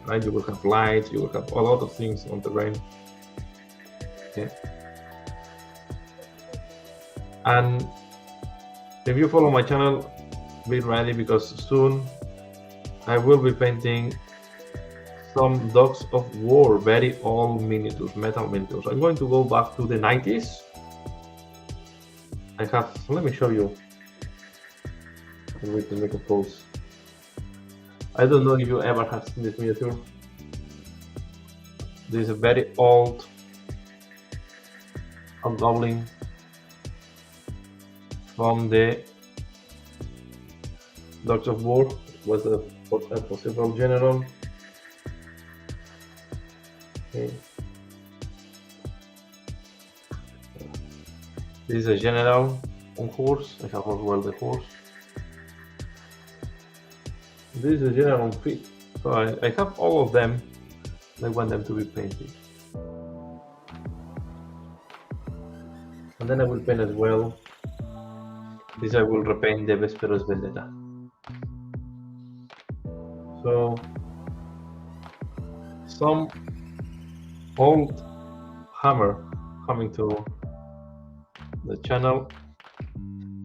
right? You will have lights, you will have a lot of things on terrain. Okay. And if you follow my channel, be ready because soon I will be painting some Dogs of War, very old miniatures, metal miniatures. I'm going to go back to the 90s. Let me show you. I'm going to make a pose. I don't know if you ever have seen this miniature. This is a very old Goblin from the Dogs of War. Was a possible general. Okay. This is a general on horse. I have as well the horse. This is a general on feet. So I have all of them. I want them to be painted. And then I will paint as well. This I will repaint the Vesperos Vendetta. So some old hammer coming to the channel.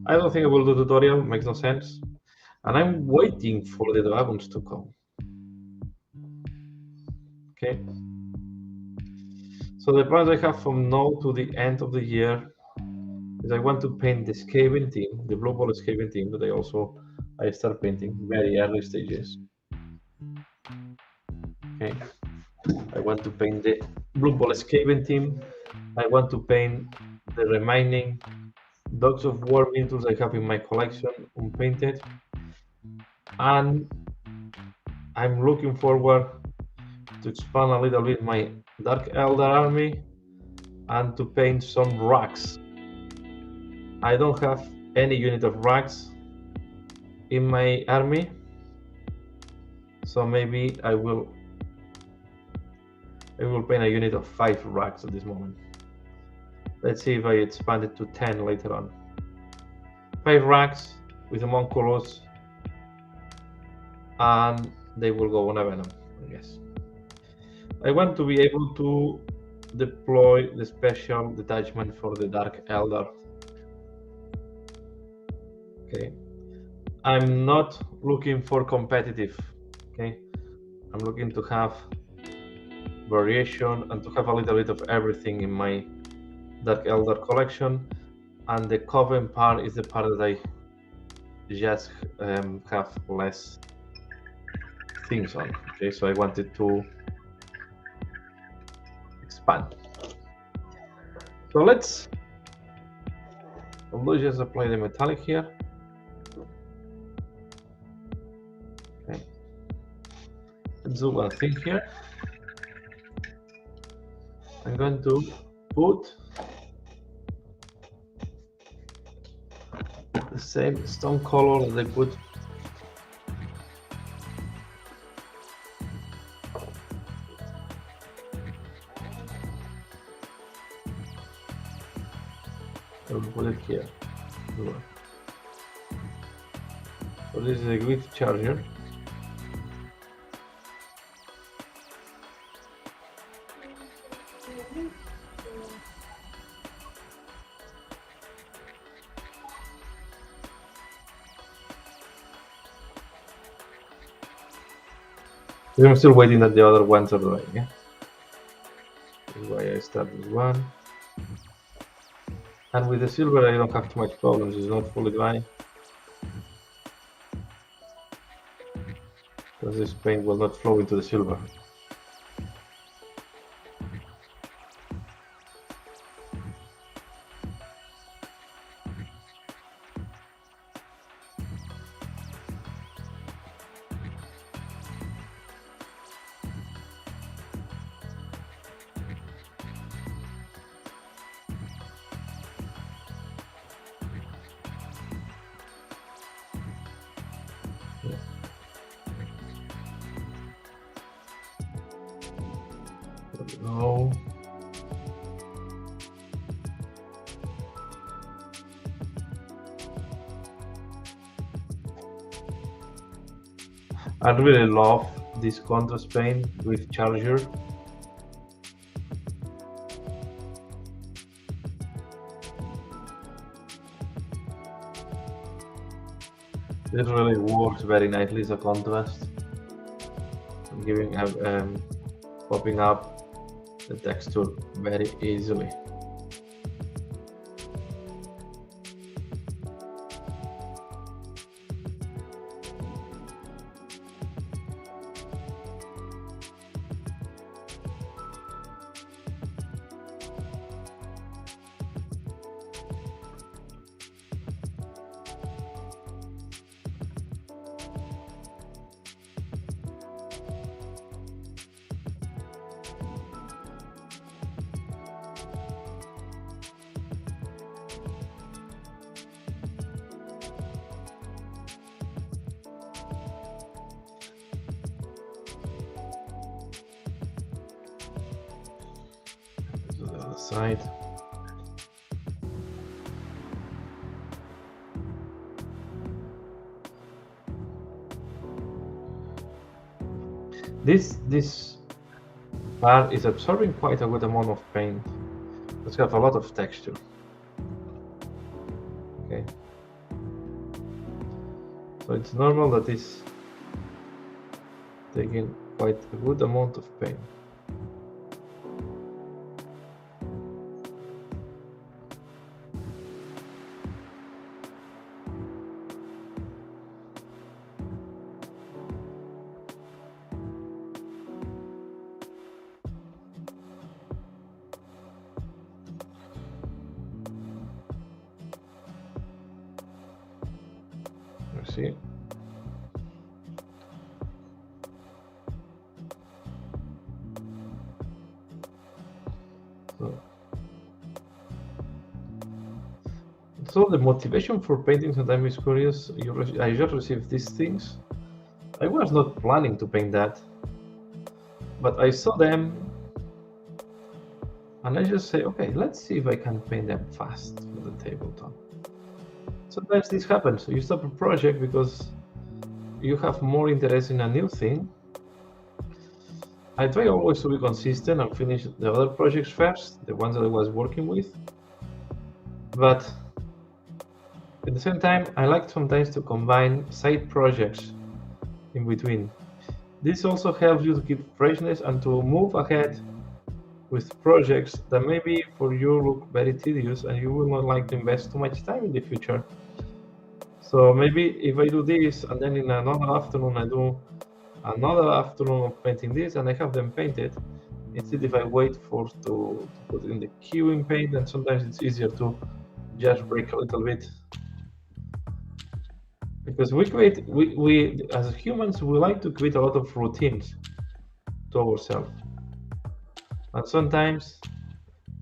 I don't think I will do tutorial, makes no sense. And I'm waiting for the dragons to come. Okay. So the plans I have from now to the end of the year is I want to paint the Skaven team, the Blue Ball Skaven team that I start painting very early stages. Okay. I want to paint the Blue Ball Skaven team. I want to paint the remaining Dogs of War miniatures I have in my collection unpainted. And I'm looking forward to expand a little bit my Dark Elder army and to paint some racks. I don't have any unit of racks in my army, so maybe I will paint a unit of 5 racks at this moment. Let's see if I expand it to 10 later on. 5 racks with homunculus, and they will go on a venom, I guess. I want to be able to deploy the special detachment for the Dark Elder. Okay. I'm not looking for competitive. Okay. I'm looking to have variation and to have a little bit of everything in my Dark Elder collection. And the Coven part is the part that I just have less things on. Okay, so I wanted to expand. So let's just apply the metallic here. Okay. Let's do one thing here. I'm going to put the same stone color that I put I will put it here. So this is a glyph charger. I'm still waiting that the other ones are drying, yeah? That's why I start this one. And with the silver, I don't have too much problems. It's not fully dry. Because this paint will not flow into the silver. No. I really love this contrast paint with charger. It really works very nicely as a contrast, giving popping up the texture very easily. other side. This part is absorbing quite a good amount of paint. It's got a lot of texture. Okay. So it's normal that it's taking quite a good amount of paint. See. So the motivation for painting sometimes is curious. I just received these things. I was not planning to paint that, but I saw them and I just say, okay, let's see if I can paint them fast for the tabletop. Sometimes this happens. You stop a project because you have more interest in a new thing. I try always to be consistent and finish the other projects first, the ones that I was working with. But at the same time, I like sometimes to combine side projects in between. This also helps you to keep freshness and to move ahead with projects that maybe for you look very tedious and you will not like to invest too much time in the future. So maybe if I do this and then in another afternoon I do another afternoon of painting this and I have them painted, instead if I wait to put in the queuing paint, then sometimes it's easier to just break a little bit. Because we as humans, we like to create a lot of routines to ourselves. And sometimes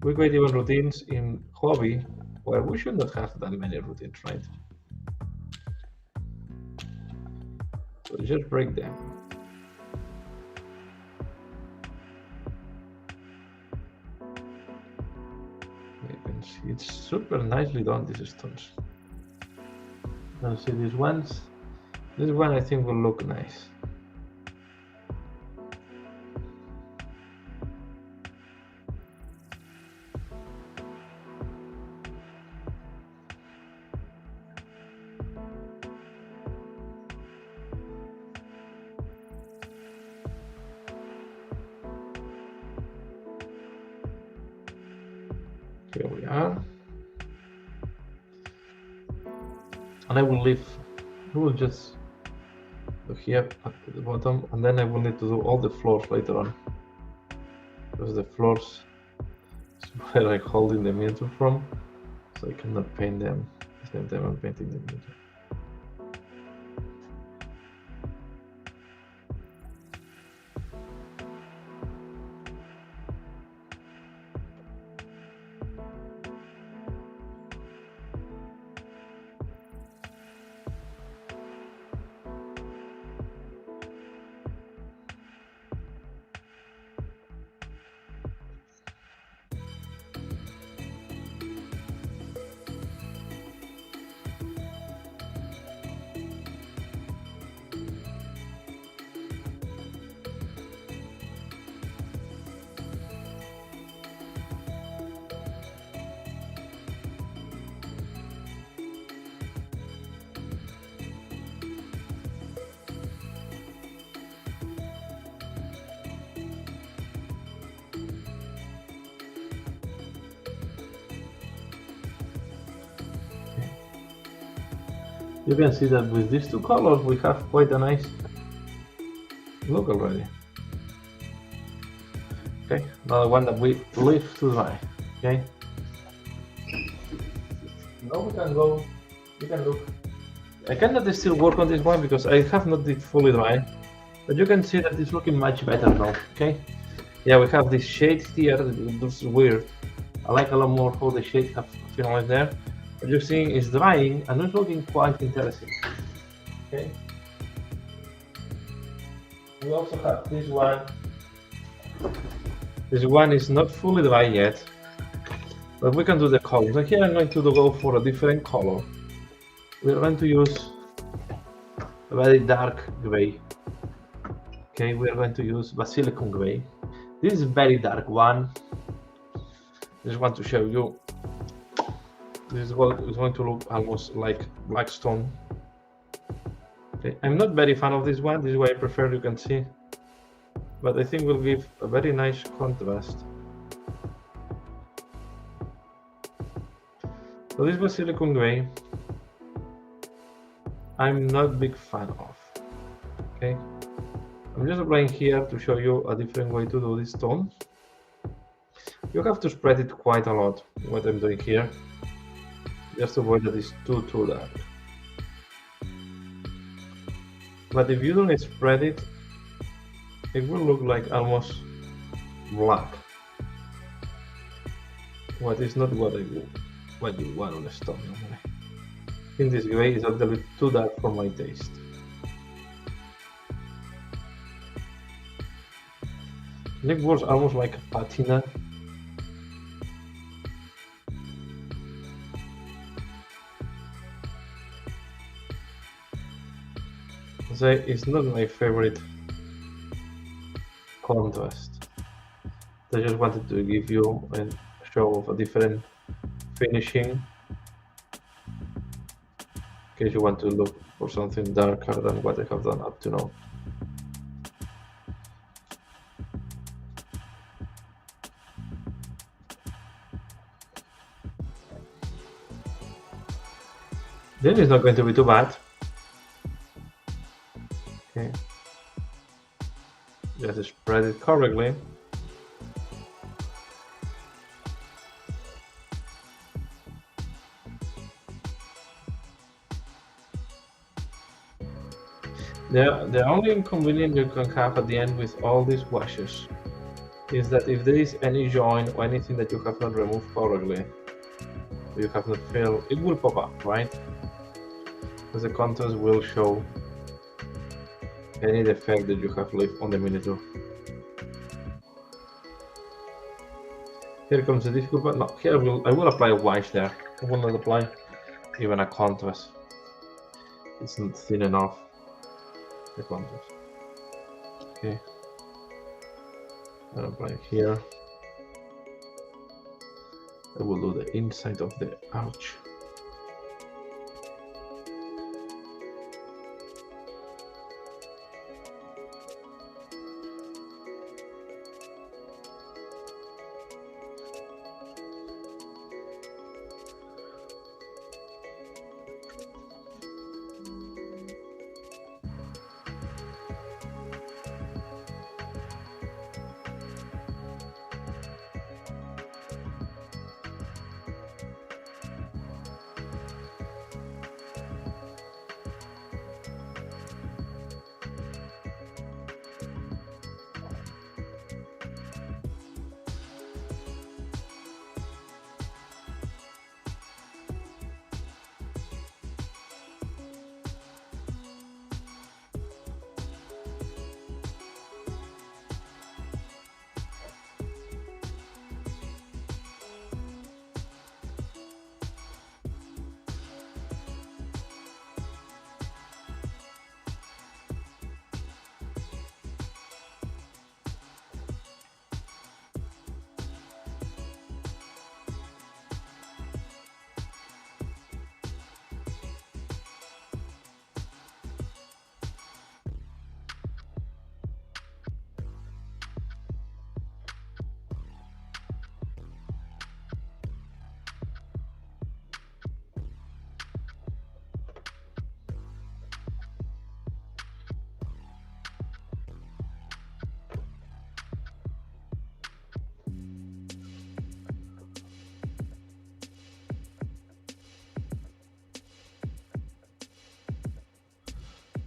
we create even routines in hobby where we should not have that many routines, right? So just break them. You can see it's super nicely done, these stones. Now see these ones. This one I think will look nice. Here we are. And I will just do here at the bottom, and then I will need to do all the floors later on, because the floors is where I'm holding the miniature from, so I cannot paint them at the same time I'm painting the miniature. You can see that with these two colors we have quite a nice look already. Okay, another one that we leave to dry. Okay. Now we can go. You can look. I cannot still work on this one because I have not it fully dry, but you can see that it's looking much better now. Okay. Yeah, we have this shade here that looks weird. I like a lot more how the shade have finalized there. What you're seeing is drying and it's looking quite interesting. Okay. We also have this one. This one is not fully dry yet, But we can do the colors. And here I'm going to go for a different color. We're going to use a very dark gray. Okay, we're going to use Basilicum gray. This is a very dark one. I just want to show you. This is what it's going to look almost like black stone. Okay, I'm not very fan of this one. This is why I prefer, you can see. But I think will give a very nice contrast. So this Basilicum gray, I'm not a big fan of. Okay, I'm just applying here to show you a different way to do this tone. You have to spread it quite a lot, what I'm doing here, just to avoid that it's too dark. But if you don't spread it, it will look like almost black. What is not what you want on the stone. I think this gray is a little bit too dark for my taste. It was almost like a patina. So it's not my favorite contrast. I just wanted to give you a show of a different finishing, in case you want to look for something darker than what I have done up to now. Then it's not going to be too bad. Okay, just spread it correctly. The only inconvenience you can have at the end with all these washes is that if there is any joint or anything that you have not removed correctly, or you have not filled, it will pop up, right? Because the contrast will show any defect that you have left on the miniature. Here comes the difficult part. No, here I will apply a wash there. I will not apply even a contrast. It's not thin enough. The contrast. Okay. I'll apply here. I will do the inside of the arch.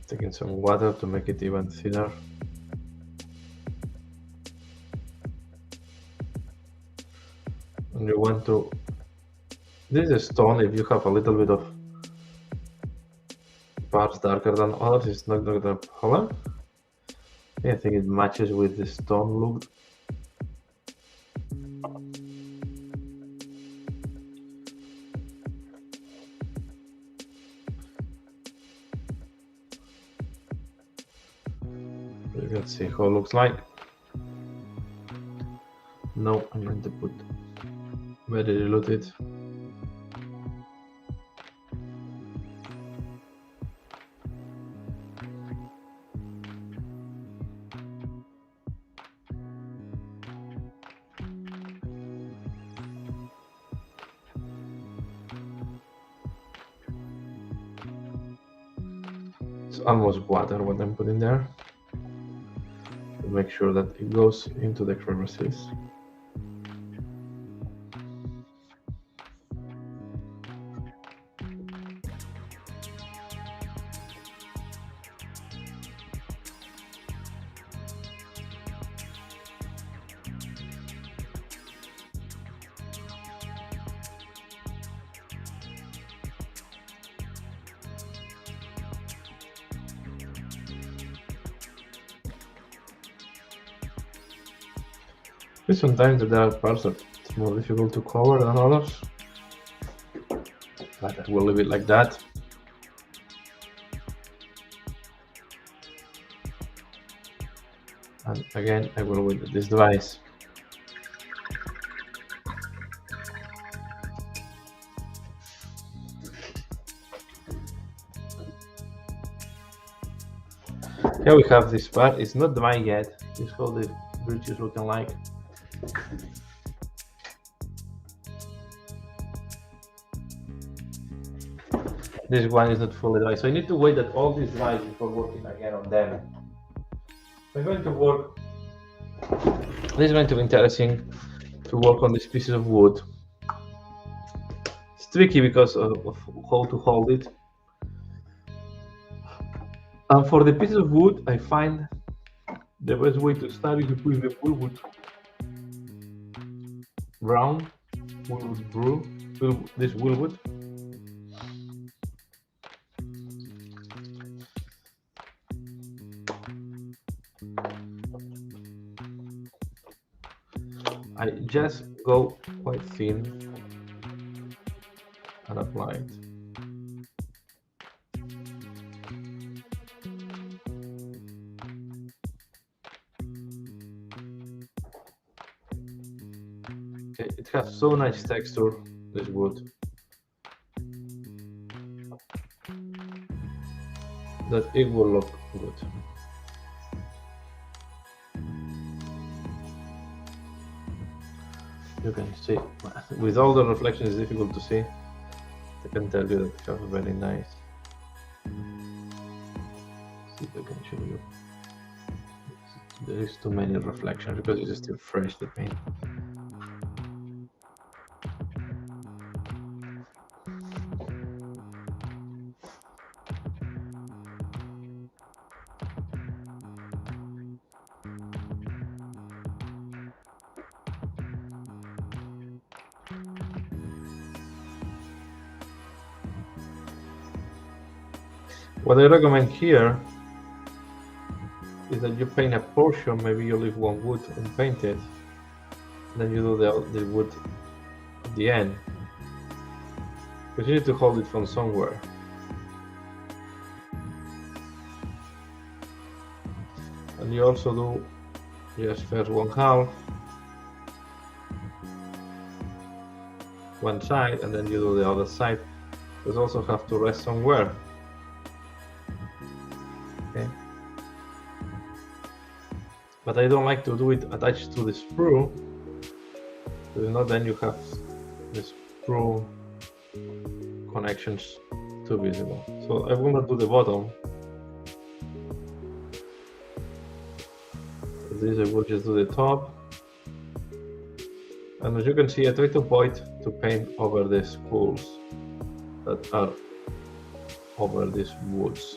Taking some water to make it even thinner. And you want to, this is stone, if you have a little bit of parts darker than others, it's not going to color. I think it matches with the stone look. Let's see how it looks like. No, I'm going to put very diluted. It's almost water what I'm putting there. To make sure that it goes into the crevices. Sometimes there are parts that it's more difficult to cover than others, but I will leave it like that. And again, I will wait this device. Here we have this part. It's not dry yet. This is how the bridge is looking like. This one is not fully dry, so I need to wait that all these dries before working again on them. I'm going to work. This is going to be interesting to work on these pieces of wood. It's tricky because of how to hold it. And for the pieces of wood, I find the best way to start is to put the wood brown, wood brew, this wood. I just go quite thin and apply it. Okay, it has so nice texture, this wood, that it will look good. You can see, with all the reflection it's difficult to see. I can tell you that we have a very nice. Let's see if I can show you. There is too many reflections because it's still fresh, the paint. What I recommend here is that you paint a portion, maybe you leave one wood unpainted, then you do the wood at the end, because you need to hold it from somewhere. And you also do just first one half, one side, and then you do the other side, because also have to rest somewhere. Okay. But I don't like to do it attached to the sprue, because not then you have the sprue connections too visible. So I will not do the bottom. For this I will just do the top. And as you can see, I try to avoid to paint over the spools that are over these woods.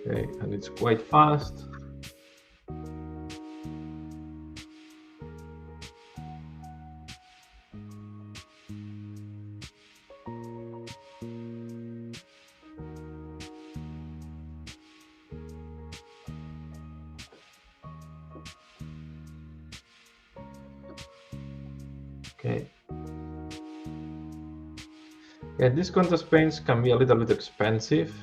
Okay, and it's quite fast. Okay. Yeah, these contrast paints can be a little bit expensive,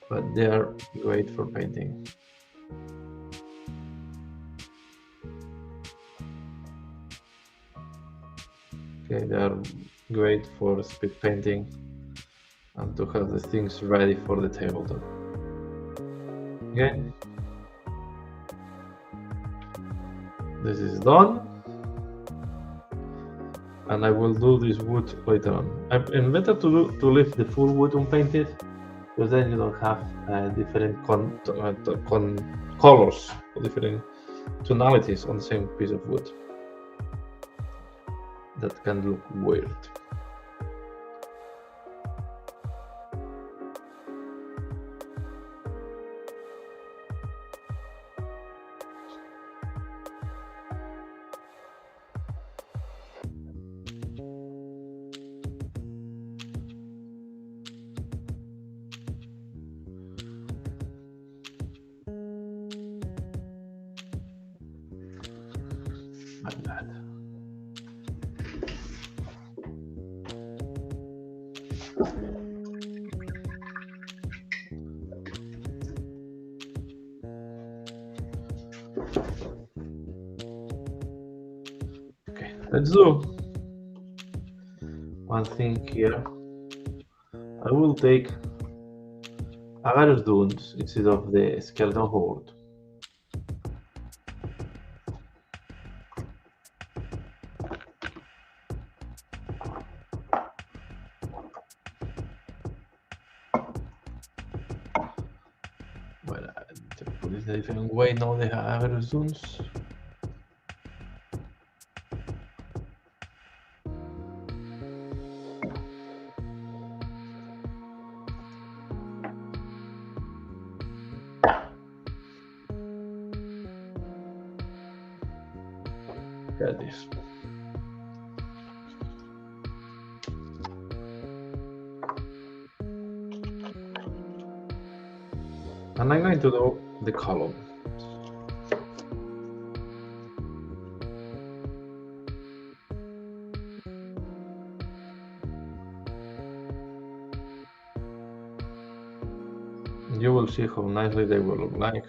but they are great for painting. Okay, they are great for speed painting and to have the things ready for the tabletop. Okay, this is done, and I will do this wood later on. It's better to leave the full wood unpainted, because then you don't have different colors or different tonalities on the same piece of wood. That can look weird. Like that. Okay, let's do one thing here. I will take Agarus Dunes instead of the Skeleton Horde. Well, to put it a different way, now they have Agarus Dunes. Got this. And I'm going to do the column. You will see how nicely they will look like.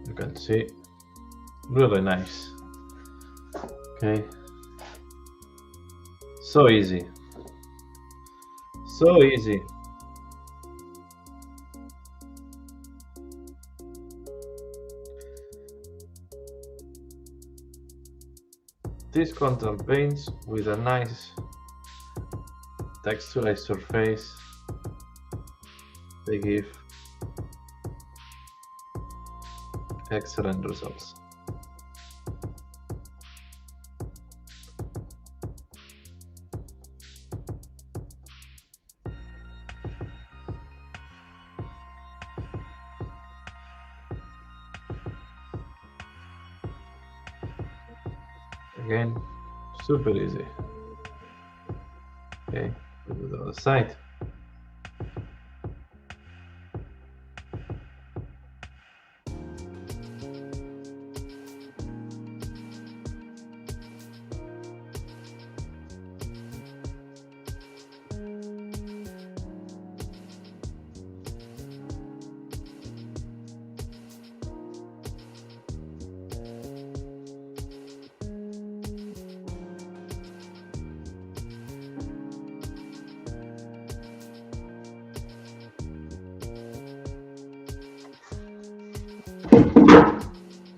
You can see, really nice. Okay, so easy, so easy. These contour paints with a nice texturized surface, they give excellent results. Again, super easy. Okay, go to the other side.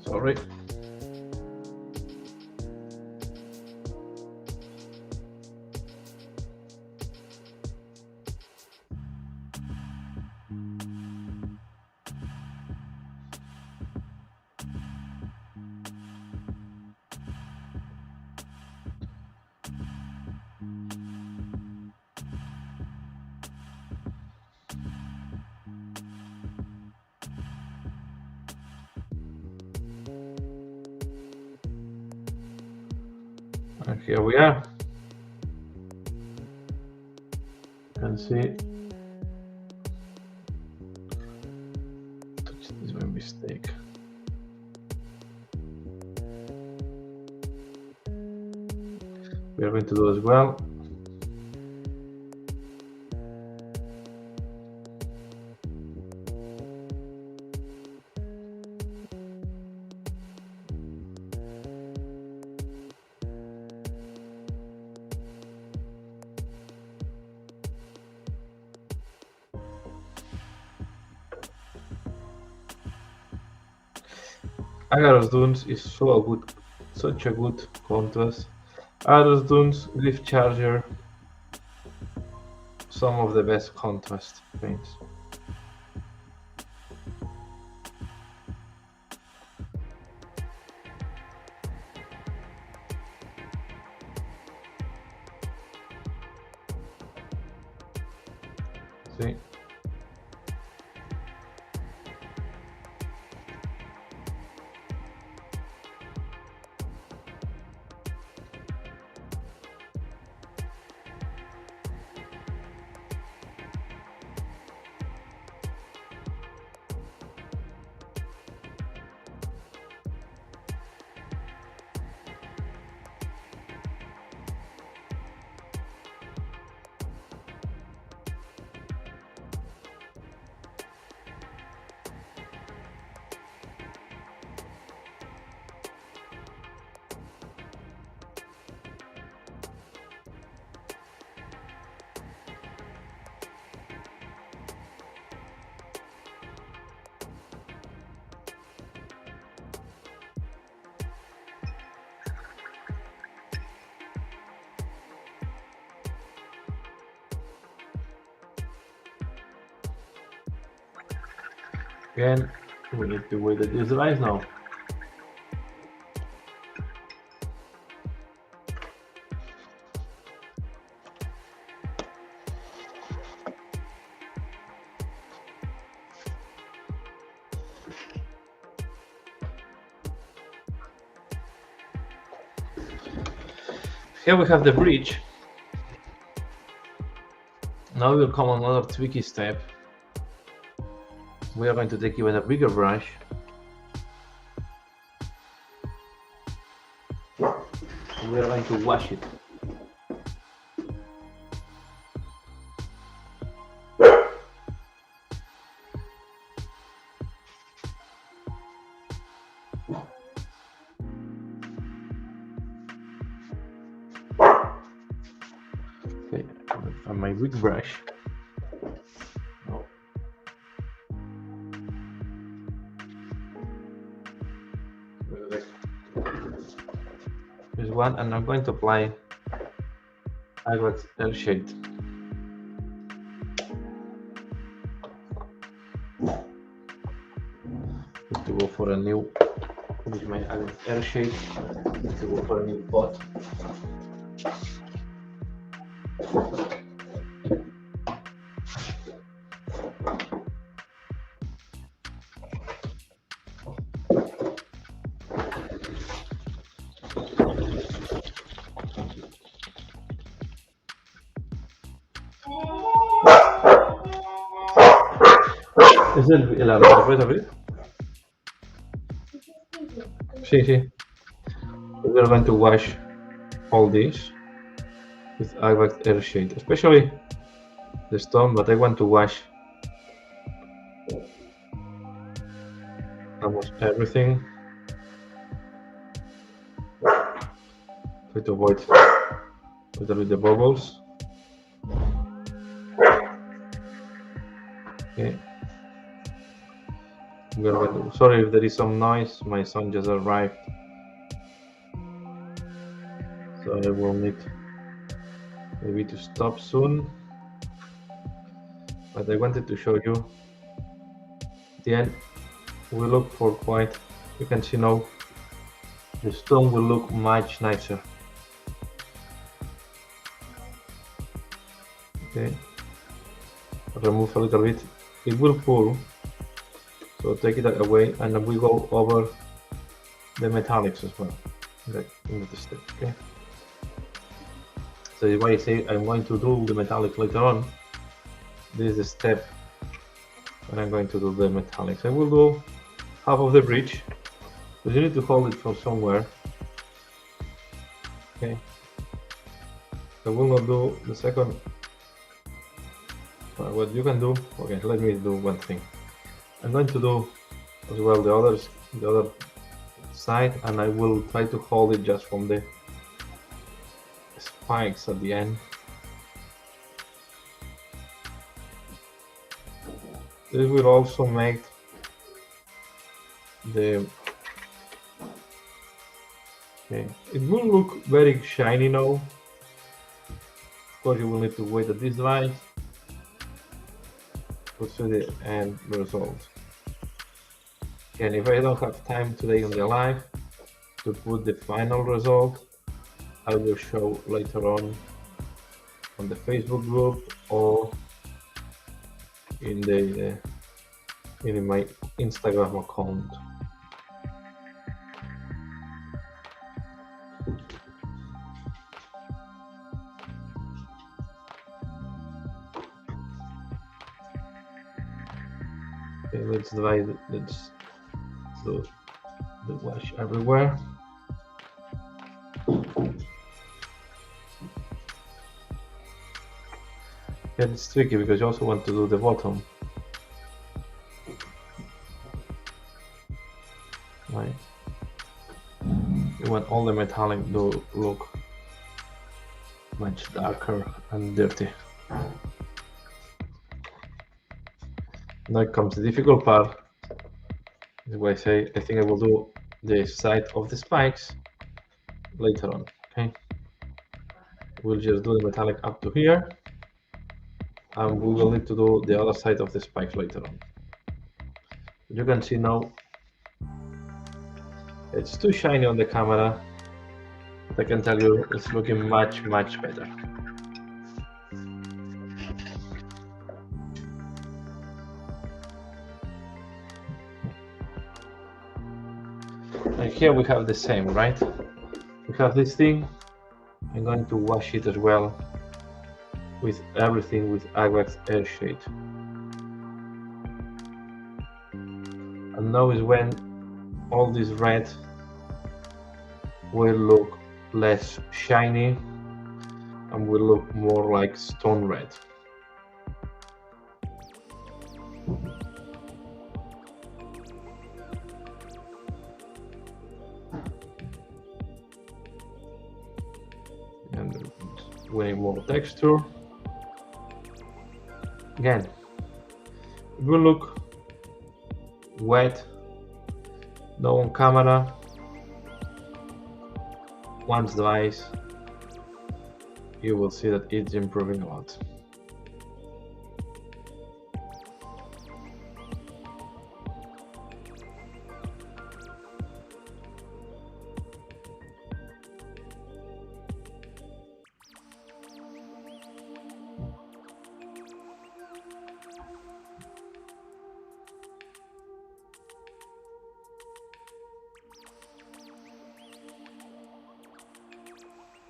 Sorry. And here we are. You can see. This is my mistake. We are going to do as well. Agaros Dunes is such a good contrast. Agaros Dunes, Glyph Charger, some of the best contrast paints. See? Again, we need to wait that this dries now. Here we have the bridge. Now will come another tricky step. We are going to take even a bigger brush. We are going to wash it. Okay, on my big brush. Here's one, and I'm going to apply Agavax Airshade. To go for a new, with my Agavax Airshade, to go for a new pot. ¿Es la puedes abrir? Sí, sí. We're going to wash all this with Agavax Airshade, especially the stone, but I want to wash almost everything. Try to avoid a little bit the bubbles. Okay. Sorry if there is some noise, my son just arrived, so I will need maybe to stop soon, but I wanted to show you at the end. We look for quite, you can see now the stone will look much nicer. Okay, remove a little bit, it will pull. So take it away, and then we go over the metallics as well, like in the step. Okay. So if I say I'm going to do the metallic later on, this is the step when I'm going to do the metallics. I will do half of the bridge, but you need to hold it from somewhere. Okay. I will not do the second. What you can do? Okay, let me do one thing. I'm going to do as well the other side, and I will try to hold it just from the spikes at the end. This will also make the okay. It will look very shiny now. Of course, you will need to wait that this dries. We'll see the end result. And if I don't have time today on the live to put the final result, I will show later on the Facebook group or in my Instagram account. Okay, let's do the wash everywhere. Yeah, it's tricky because you also want to do the bottom. Right. You want all the metallic to look much darker and dirty. Now comes the difficult part. Is why I say I think I will do the side of the spikes later on. Okay. We'll just do the metallic up to here, and we will need to do the other side of the spikes later on. You can see now it's too shiny on the camera, but I can tell you it's looking much better. And here we have the same, right? We have this thing. I'm going to wash it as well with everything with Agrax Airshade. And now is when all this red will look less shiny and will look more like stone red. And way more texture. Again, it will look wet now on camera. Once dries, you will see that it's improving a lot.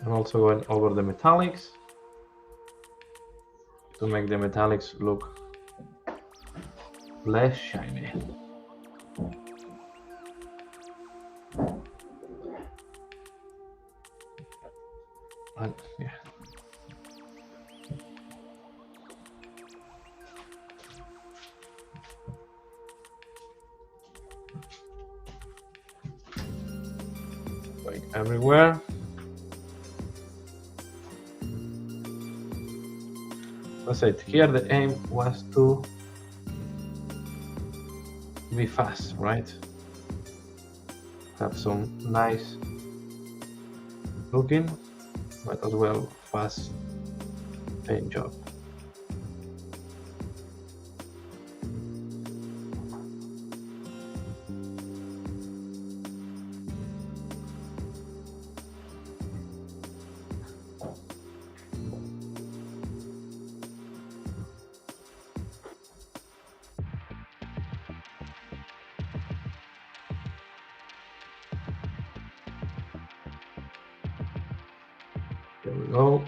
I'm also going over the metallics to make the metallics look less shiny. And yeah. Going everywhere. That's it. Here the aim was to be fast, right? Have some nice looking, but as well fast paint job. There we go.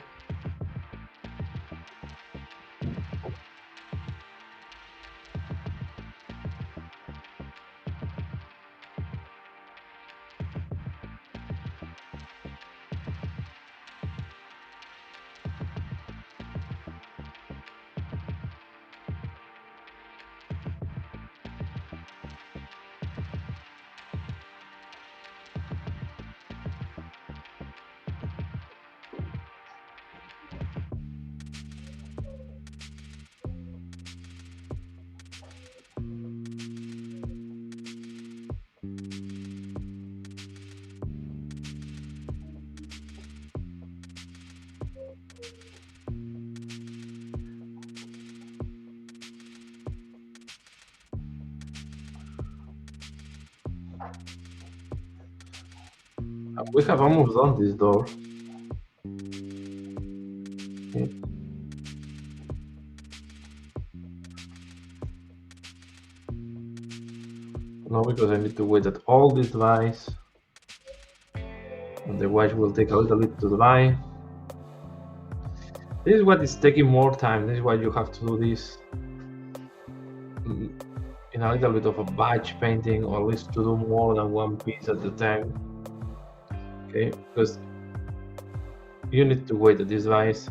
We have almost done this door. Okay. No, because I need to wait that all this dries. And the wash will take a little bit to dry. This is what is taking more time. This is why you have to do this in a little bit of a batch painting, or at least to do more than one piece at a time. Okay, because you need to wait that this dries.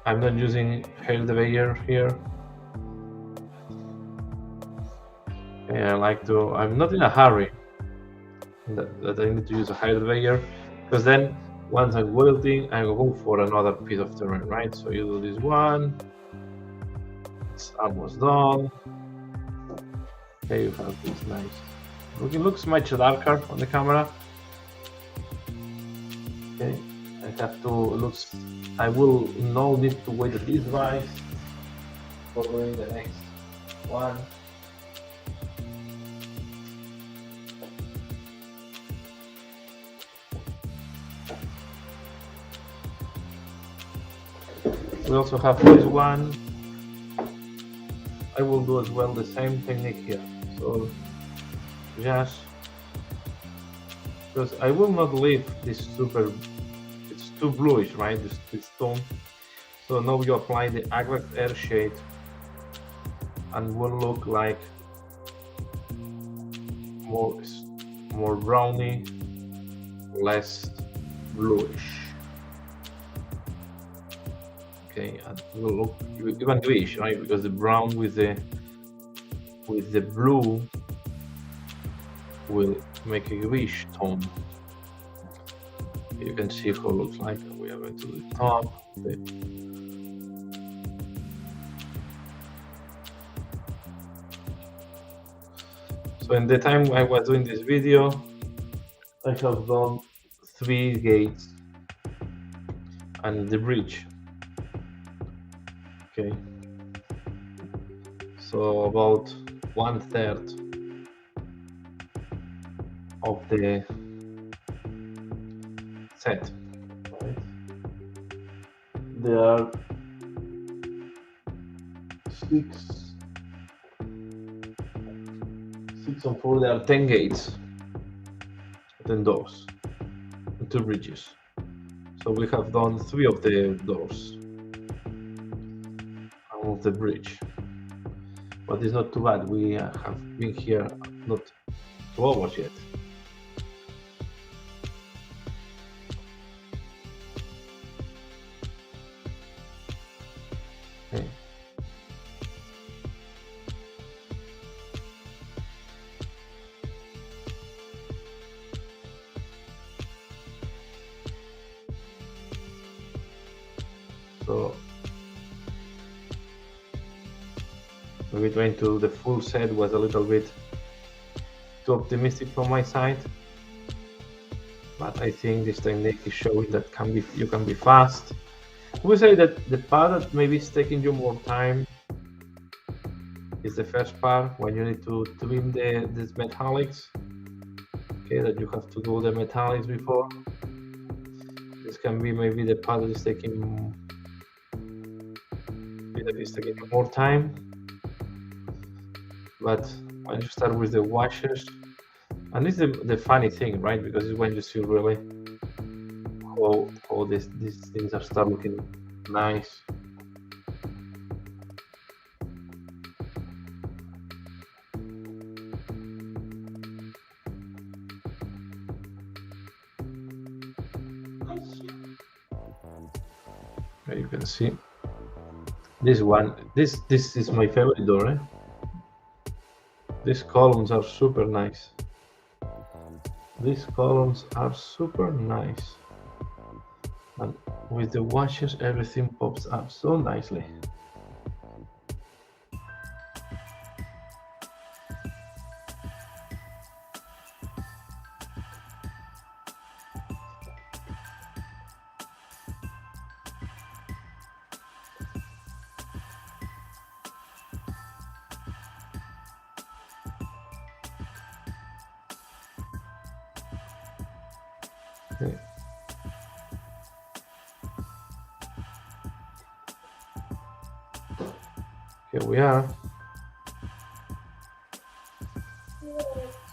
I'm not using hair derailleur here. Okay, I'm not in a hurry that I need to use a hair derailleur, because then once I'm welding, I will go for another piece of terrain, right? So you do this one, it's almost done. Okay, you have this nice. It looks much darker on the camera. Okay, I will now need to wait at this rise for doing the next one. We also have this one. I will do as well the same technique here. So just because I will not leave this it's too bluish, right? This tone. So now you apply the Aglax Air shade and will look like more browny, less bluish. Okay, and it will look even grayish, right? Because the brown with the blue will make a grayish tone. You can see how it looks like. We are going to the top. Okay. So in the time I was doing this video, I have done 3 gates and the bridge. Okay, so about 1/3 of the set. Right? There are 6 and 4. There are 10 gates, 10 doors, and 2 bridges. So we have done 3 of the doors. Of the bridge, but it's not too bad. We have been here not 2 hours yet. Okay. So maybe trying to do the full set was a little bit too optimistic from my side, but I think this technique is showing that you can be fast. We say that the part that maybe is taking you more time is the first part, when you need to trim these metallics. Okay, that you have to do the metallics before. This can be maybe the part that is taking more time. But when you start with the washes, and this is the funny thing, right? Because it's when you see really how these things are start looking nice. There you can see this one. This is my favorite door. Eh? These columns are super nice. These columns are super nice. And with the washes, everything pops up so nicely. Okay. Here we are.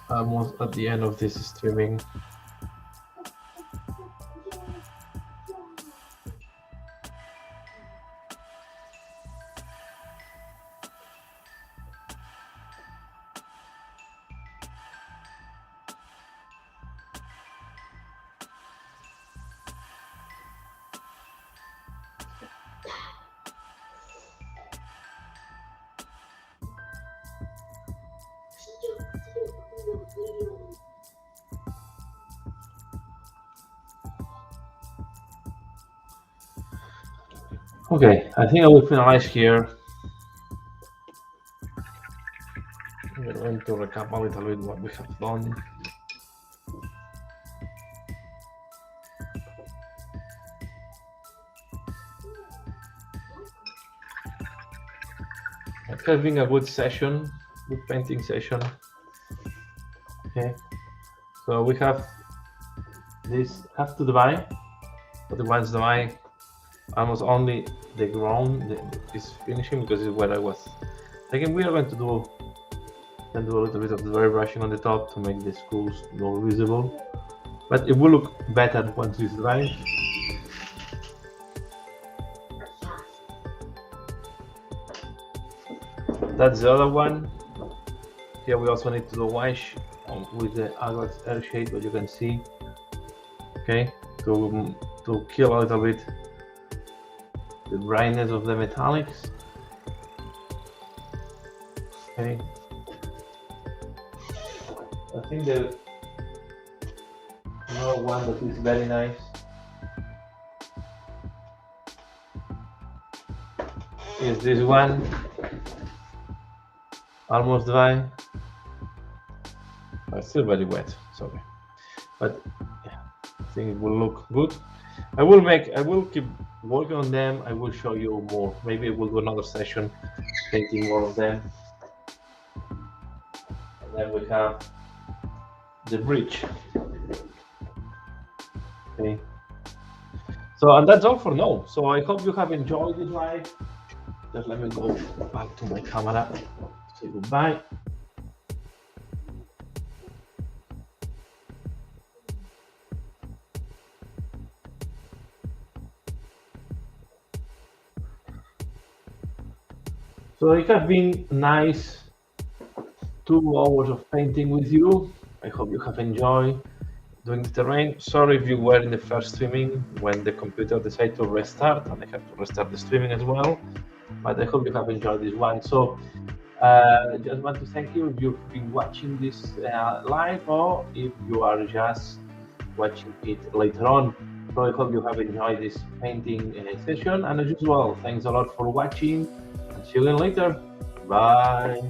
Almost at the end of this streaming. Okay, I think I will finalize here. We're going to recap a little bit what we have done. It has been a good session, good painting session. Okay, so we have this have to dry, but the ones dry, almost only the ground is finishing because it's where I was. Again, we are going to do a little bit of the dry brushing on the top to make the schools more visible, but it will look better once it's dry. That's the other one. Here we also need to do wash with the Hourglass air shade, what you can see. Okay, to kill a little bit the brightness of the metallics. Okay, I think the another one that is very nice is this one, almost dry, but still very wet. Sorry, but yeah, I think it will look good. I will keep working on them. I will show you more. Maybe we'll do another session painting more of them. And then we have the bridge. Okay. So, and that's all for now. So I hope you have enjoyed this live. Just let me go back to my camera. Say goodbye. So it has been nice 2 hours of painting with you. I hope you have enjoyed doing the terrain. Sorry if you were in the first streaming when the computer decided to restart and I have to restart the streaming as well. But I hope you have enjoyed this one. So I just want to thank you if you've been watching this live or if you are just watching it later on. So I hope you have enjoyed this painting session. And as usual, thanks a lot for watching. See you again later. Bye.